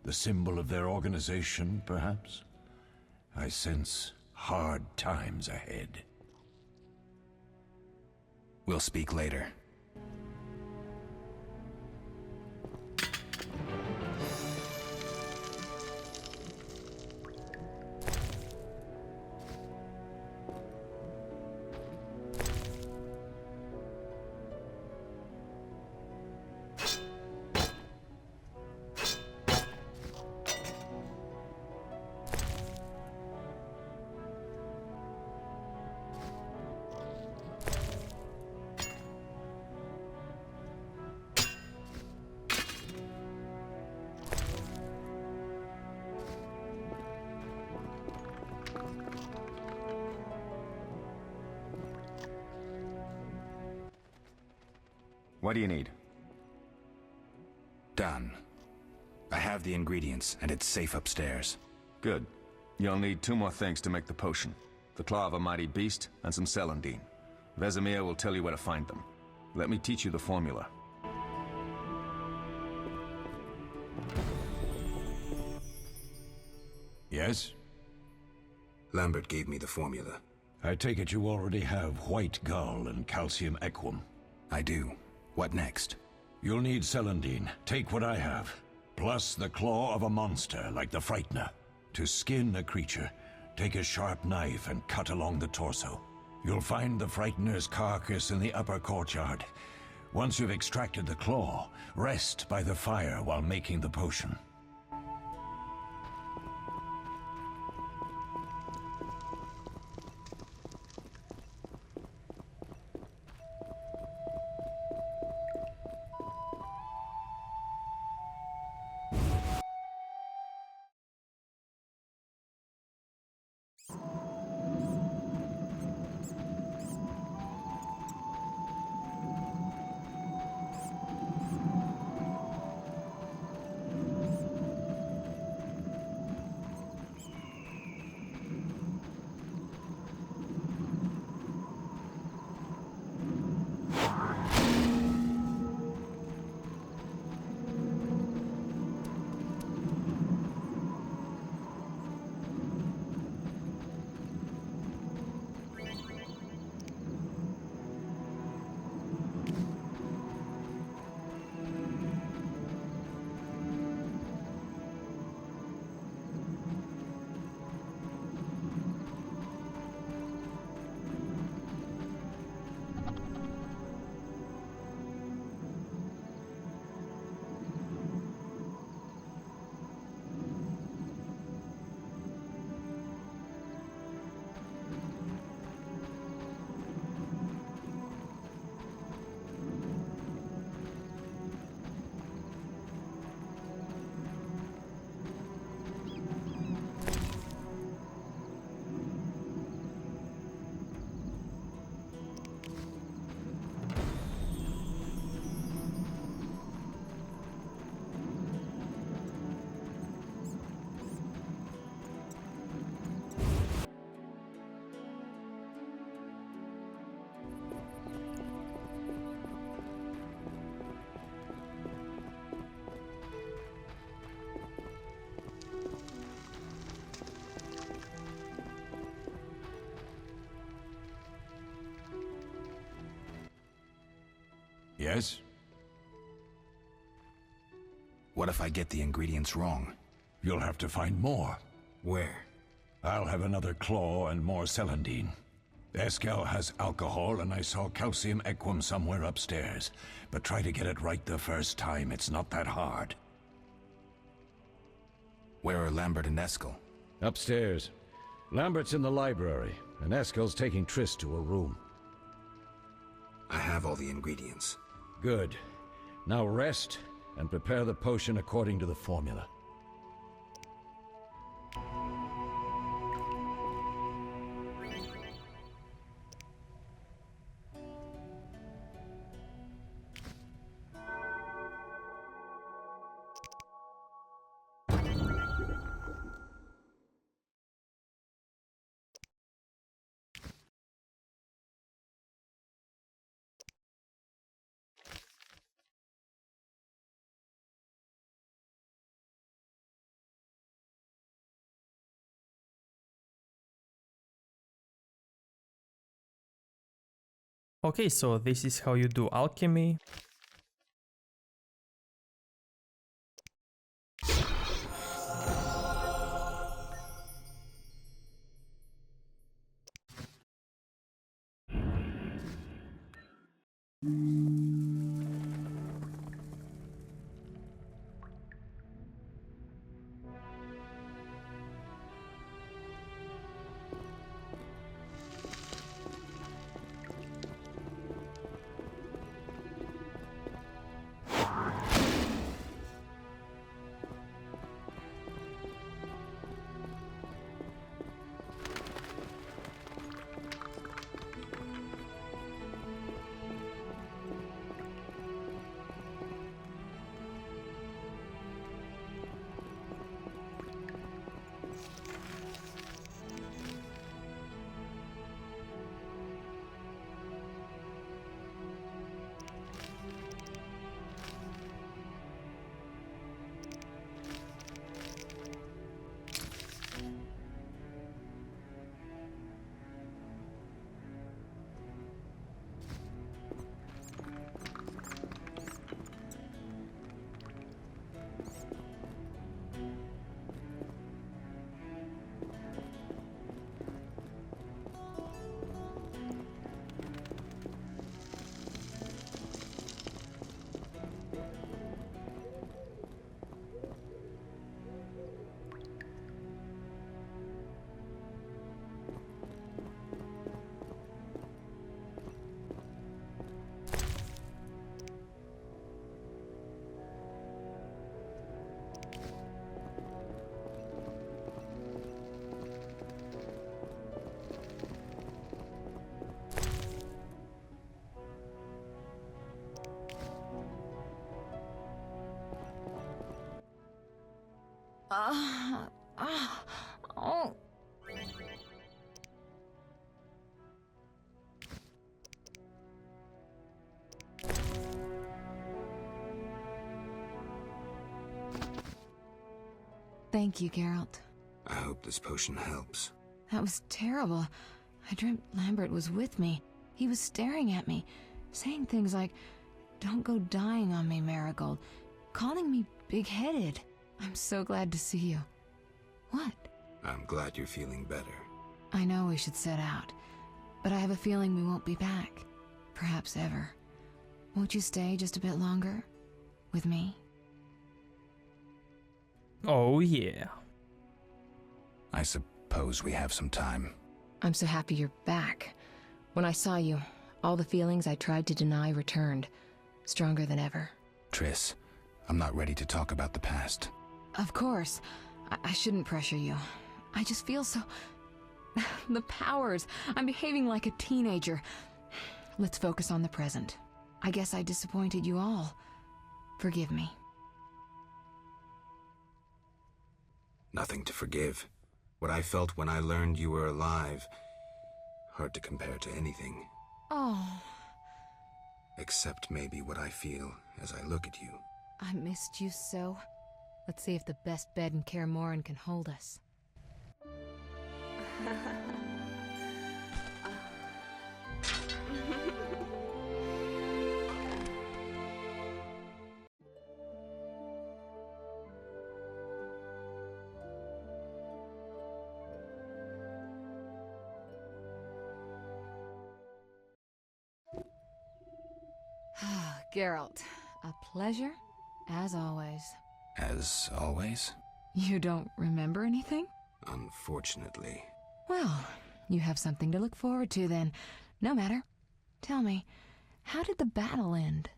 The symbol of their organization, perhaps? I sense hard times ahead. We'll speak later. What do you need? Done. I have the ingredients, and it's safe upstairs. Good. You'll need 2 more things to make the potion. The claw of a mighty beast, and some celandine. Vesemir will tell you where to find them. Let me teach you the formula. Yes? Lambert gave me the formula. I take it you already have white gull and calcium equum. I do. What next? You'll need celandine. Take what I have. Plus the claw of a monster, like the Frightener. To skin a creature, take a sharp knife and cut along the torso. You'll find the Frightener's carcass in the upper courtyard. Once you've extracted the claw, rest by the fire while making the potion. Yes? What if I get the ingredients wrong? You'll have to find more. Where? I'll have another claw and more celandine. Eskel has alcohol, and I saw calcium equum somewhere upstairs. But try to get it right the first time. It's not that hard. Where are Lambert and Eskel? Upstairs. Lambert's in the library, and Eskel's taking Triss to her room. I have all the ingredients. Good. Now rest, and prepare the potion according to the formula. Okay, so this is how you do alchemy. Oh. Thank you, Geralt. I hope this potion helps. That was terrible. I dreamt Lambert was with me. He was staring at me, saying things like, "Don't go dying on me, Marigold," calling me big-headed. I'm so glad to see you. What? I'm glad you're feeling better. I know we should set out, but I have a feeling we won't be back. Perhaps ever. Won't you stay just a bit longer? With me? Oh yeah. I suppose we have some time. I'm so happy you're back. When I saw you, all the feelings I tried to deny returned, stronger than ever. Triss, I'm not ready to talk about the past. Of course. I shouldn't pressure you. I just feel so... the powers. I'm behaving like a teenager. Let's focus on the present. I guess I disappointed you all. Forgive me. Nothing to forgive. What I felt when I learned you were alive, hard to compare to anything. Oh. Except maybe what I feel as I look at you. I missed you so. Let's see if the best bed in Kaer Morhen can hold us. Geralt, a pleasure, as always. As always? You don't remember anything? Unfortunately. Well, you have something to look forward to then. No matter. Tell me, how did the battle end?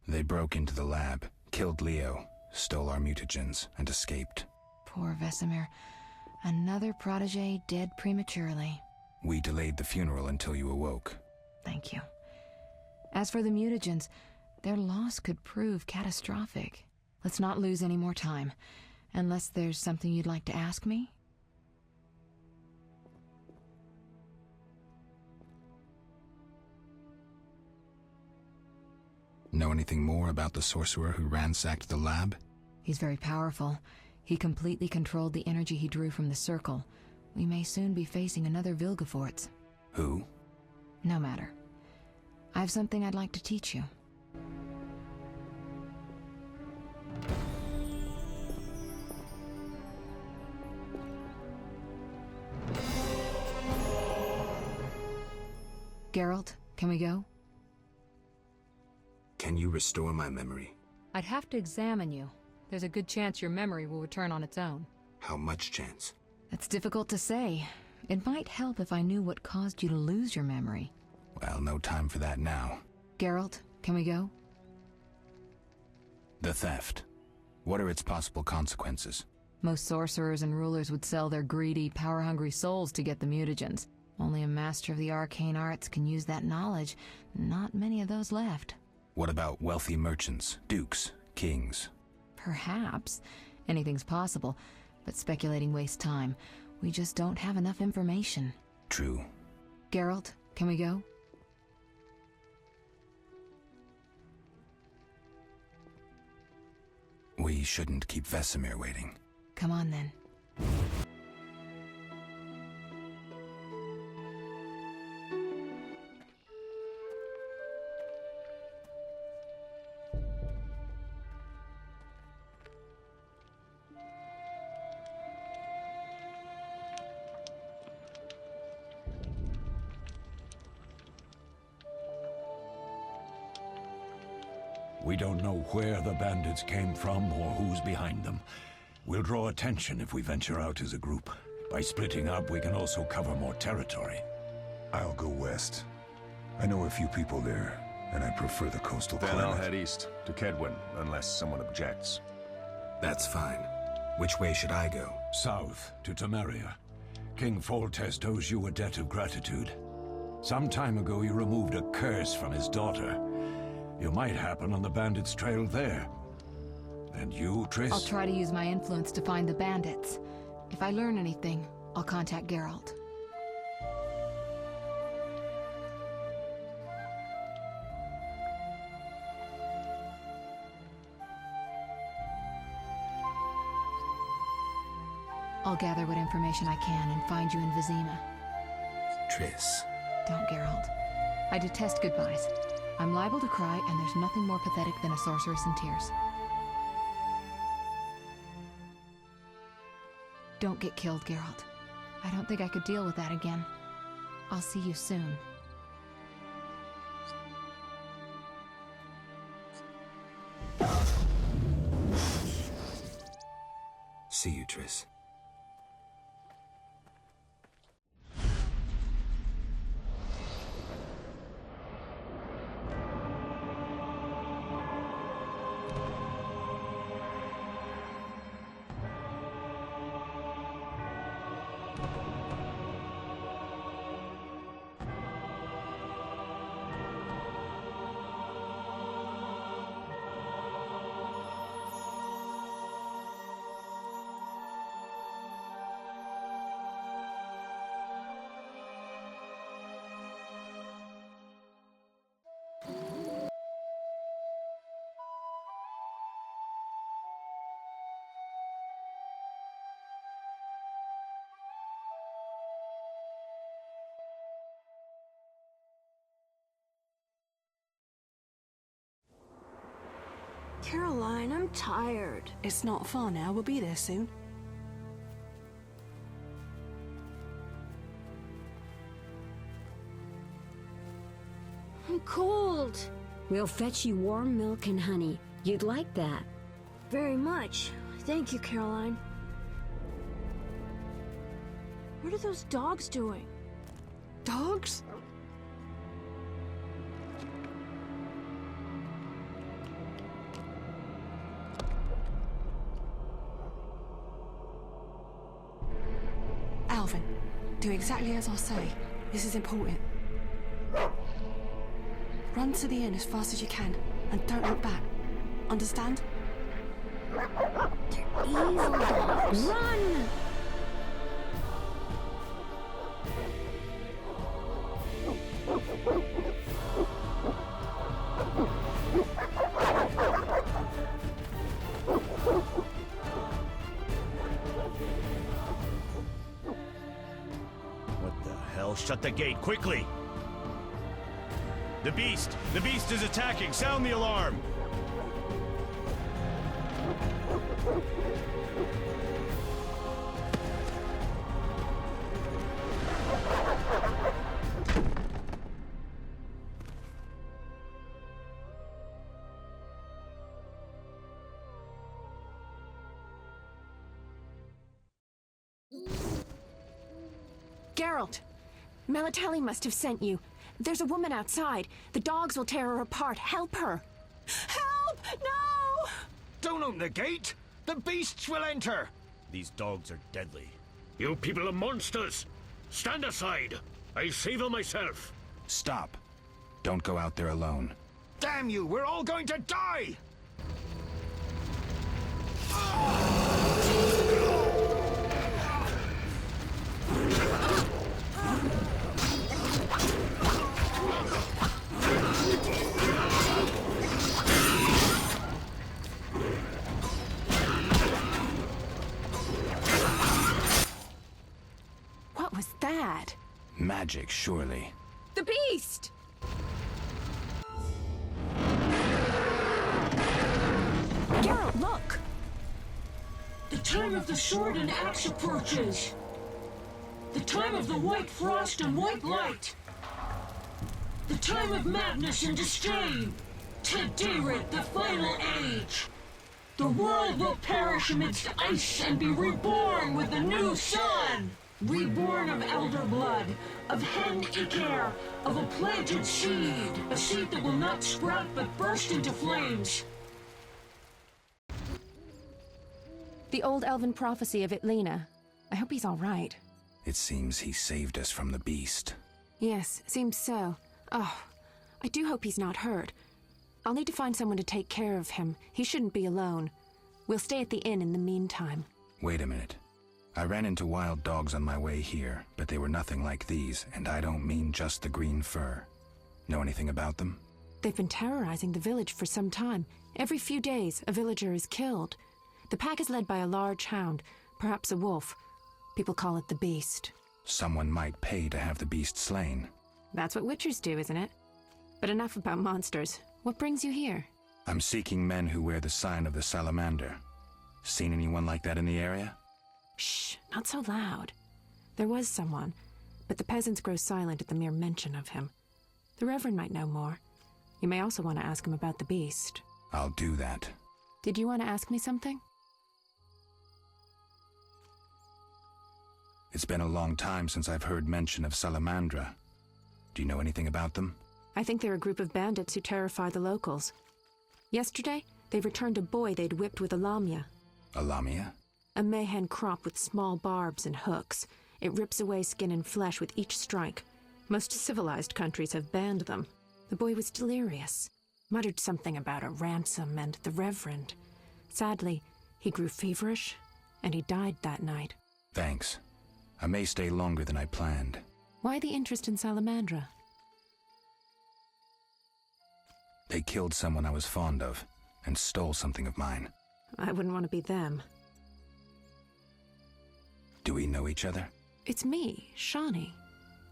They broke into the lab, killed Leo, stole our mutagens, and escaped. Poor Vesemir. Another protege dead prematurely. We delayed the funeral until you awoke. Thank you. As for the mutagens, their loss could prove catastrophic. Let's not lose any more time. Unless there's something you'd like to ask me? Know anything more about the sorcerer who ransacked the lab? He's very powerful. He completely controlled the energy he drew from the circle. We may soon be facing another Vilgefortz. Who? No matter. I have something I'd like to teach you. Geralt, can we go? Can you restore my memory? I'd have to examine you. There's a good chance your memory will return on its own. How much chance? That's difficult to say. It might help if I knew what caused you to lose your memory. Well, no time for that now. Geralt, can we go? The theft. What are its possible consequences? Most sorcerers and rulers would sell their greedy, power-hungry souls to get the mutagens. Only a master of the arcane arts can use that knowledge. Not many of those left. What about wealthy merchants, dukes, kings? Perhaps. Anything's possible, but speculating wastes time. We just don't have enough information. True. Geralt, can we go? We shouldn't keep Vesemir waiting. Come on then. We don't know where the bandits came from or who's behind them. We'll draw attention if we venture out as a group. By splitting up, we can also cover more territory. I'll go west. I know a few people there, and I prefer the coastal Then climate. I'll head east, to Kedwin, unless someone objects. That's fine. Which way should I go? South, to Temeria. King Foltest owes you a debt of gratitude. Some time ago, you removed a curse from his daughter. You might happen on the bandits' trail there. And you, Triss? I'll try to use my influence to find the bandits. If I learn anything, I'll contact Geralt. I'll gather what information I can and find you in Vizima. Triss. Don't, Geralt. I detest goodbyes. I'm liable to cry, and there's nothing more pathetic than a sorceress in tears. Don't get killed, Geralt. I don't think I could deal with that again. I'll see you soon. See you, Triss. Caroline, I'm tired. It's not far now. We'll be there soon. I'm cold. We'll fetch you warm milk and honey. You'd like that. Very much. Thank you, Caroline. What are those dogs doing? Dogs? Alvin, do exactly as I say. This is important. Run to the inn as fast as you can, and don't look back. Understand? They're evil dogs. Run! What the hell? Shut the gate, quickly! The beast! The beast is attacking! Sound the alarm! Geralt! Melatelli must have sent you. There's a woman outside. The dogs will tear her apart. Help her! Help! No! Don't open the gate! The beasts will enter! These dogs are deadly. You people are monsters! Stand aside! I'll save her myself! Stop. Don't go out there alone. Damn you! We're all going to die! What was that? Magic, surely. The beast! Geralt, look! The time of the sword and axe approaches. The time of the white frost and white light. The time of madness and disdain. Tedirat, the final age. The world will perish amidst ice and be reborn with the new sun. Reborn of elder blood, of hen Kaer, of a planted seed. A seed that will not sprout but burst into flames. The old elven prophecy of Itlena. I hope he's all right. It seems he saved us from the beast. Yes, seems so. Oh, I do hope he's not hurt. I'll need to find someone to take care of him. He shouldn't be alone. We'll stay at the inn in the meantime. Wait a minute. I ran into wild dogs on my way here, but they were nothing like these, and I don't mean just the green fur. Know anything about them? They've been terrorizing the village for some time. Every few days, a villager is killed. The pack is led by a large hound, perhaps a wolf. People call it the Beast. Someone might pay to have the beast slain. That's what witchers do, isn't it? But enough about monsters. What brings you here? I'm seeking men who wear the sign of the salamander. Seen anyone like that in the area? Shh, not so loud. There was someone, but the peasants grow silent at the mere mention of him. The Reverend might know more. You may also want to ask him about the beast. I'll do that. Did you want to ask me something? It's been a long time since I've heard mention of Salamandra. Do you know anything about them? I think they're a group of bandits who terrify the locals. Yesterday, they returned a boy they'd whipped with a lamia. A lamia? A mayhen crop with small barbs and hooks. It rips away skin and flesh with each strike. Most civilized countries have banned them. The boy was delirious, muttered something about a ransom and the Reverend. Sadly, he grew feverish, and he died that night. Thanks. I may stay longer than I planned. Why the interest in Salamandra? They killed someone I was fond of, and stole something of mine. I wouldn't want to be them. Do we know each other? It's me, Shawnee.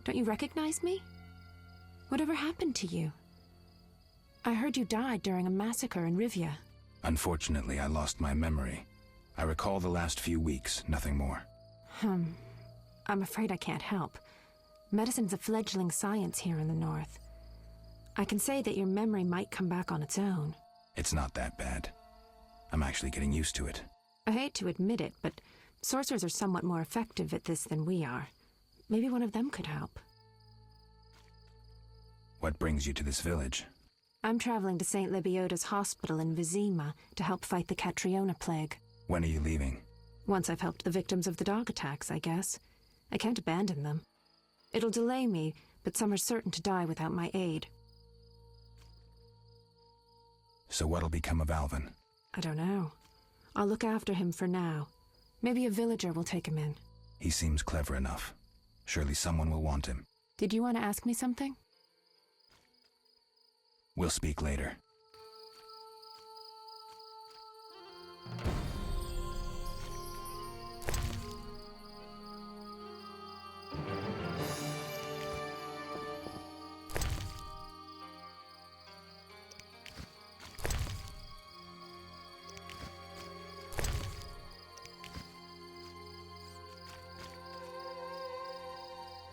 Don't you recognize me? Whatever happened to you? I heard you died during a massacre in Rivia. Unfortunately, I lost my memory. I recall the last few weeks, nothing more. I'm afraid I can't help. Medicine's a fledgling science here in the north. I can say that your memory might come back on its own. It's not that bad. I'm actually getting used to it. I hate to admit it, but sorcerers are somewhat more effective at this than we are. Maybe one of them could help. What brings you to this village? I'm traveling to St. Lebioda's hospital in Vizima to help fight the Catriona plague. When are you leaving? Once I've helped the victims of the dog attacks, I guess. I can't abandon them. It'll delay me, but some are certain to die without my aid. So what'll become of Alvin? I don't know. I'll look after him for now. Maybe a villager will take him in. He seems clever enough. Surely someone will want him. Did you want to ask me something? We'll speak later.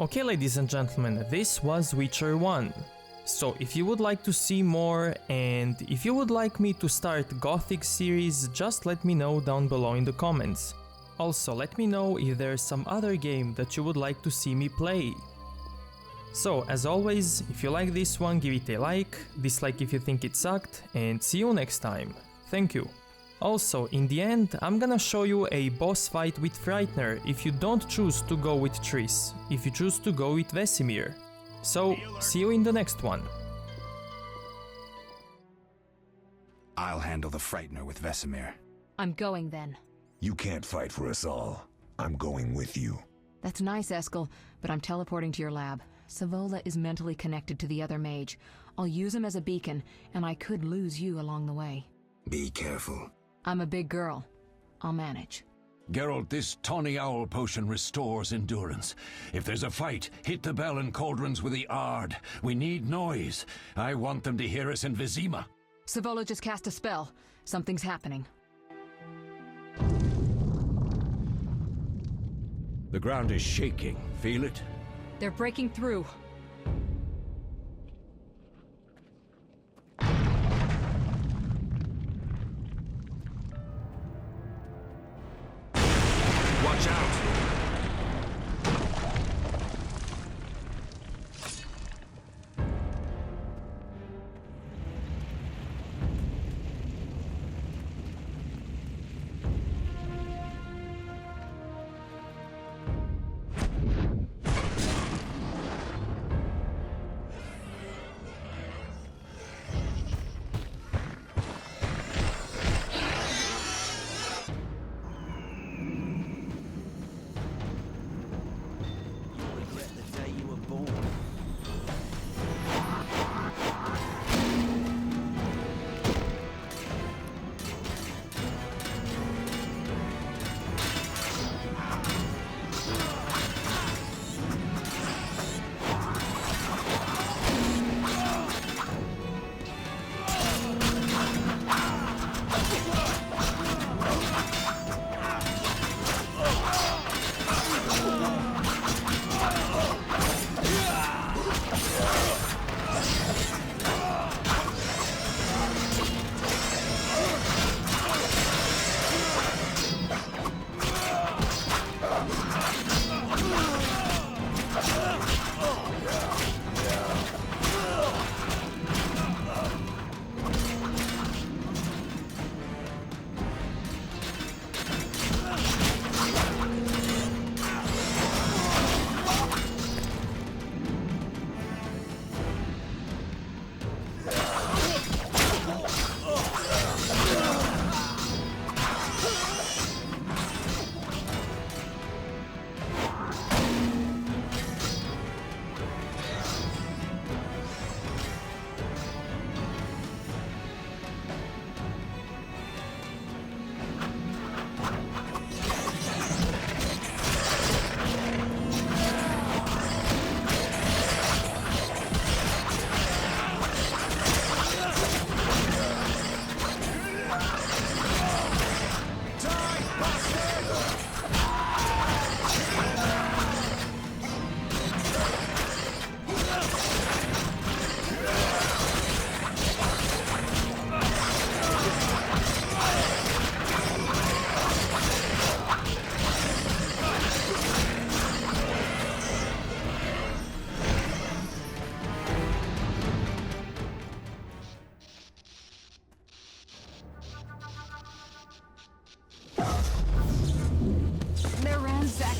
Okay, ladies and gentlemen, this was Witcher 1. So if you would like to see more, and if you would like me to start Gothic series, just let me know down below in the comments. Also, let me know if there's some other game that you would like to see me play. So, as always, if you like this one, give it a like, dislike if you think it sucked, and see you next time. Thank you. Also, in the end, I'm gonna show you a boss fight with Frightener if you don't choose to go with Triss, if you choose to go with Vesemir. So, see you in the next one. I'll handle the Frightener with Vesemir. I'm going then. You can't fight for us all. I'm going with you. That's nice, Eskel, but I'm teleporting to your lab. Savola is mentally connected to the other mage. I'll use him as a beacon, and I could lose you along the way. Be careful. I'm a big girl. I'll manage. Geralt, this tawny owl potion restores endurance. If there's a fight, hit the bell and cauldrons with the Ard. We need noise. I want them to hear us in Vizima. Savola just cast a spell. Something's happening. The ground is shaking. Feel it? They're breaking through. Watch out!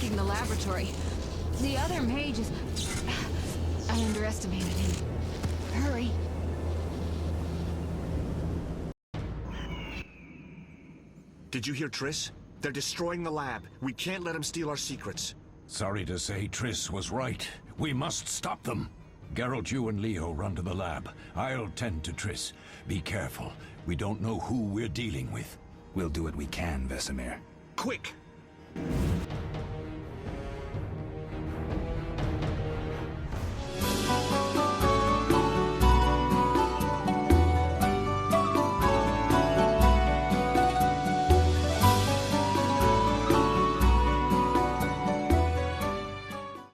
attacking the laboratory. The other mage is... I underestimated him. Hurry. Did you hear Triss? They're destroying the lab. We can't let them steal our secrets. Sorry to say, Triss was right. We must stop them. Geralt, you and Leo run to the lab. I'll tend to Triss. Be careful. We don't know who we're dealing with. We'll do what we can, Vesemir. Quick!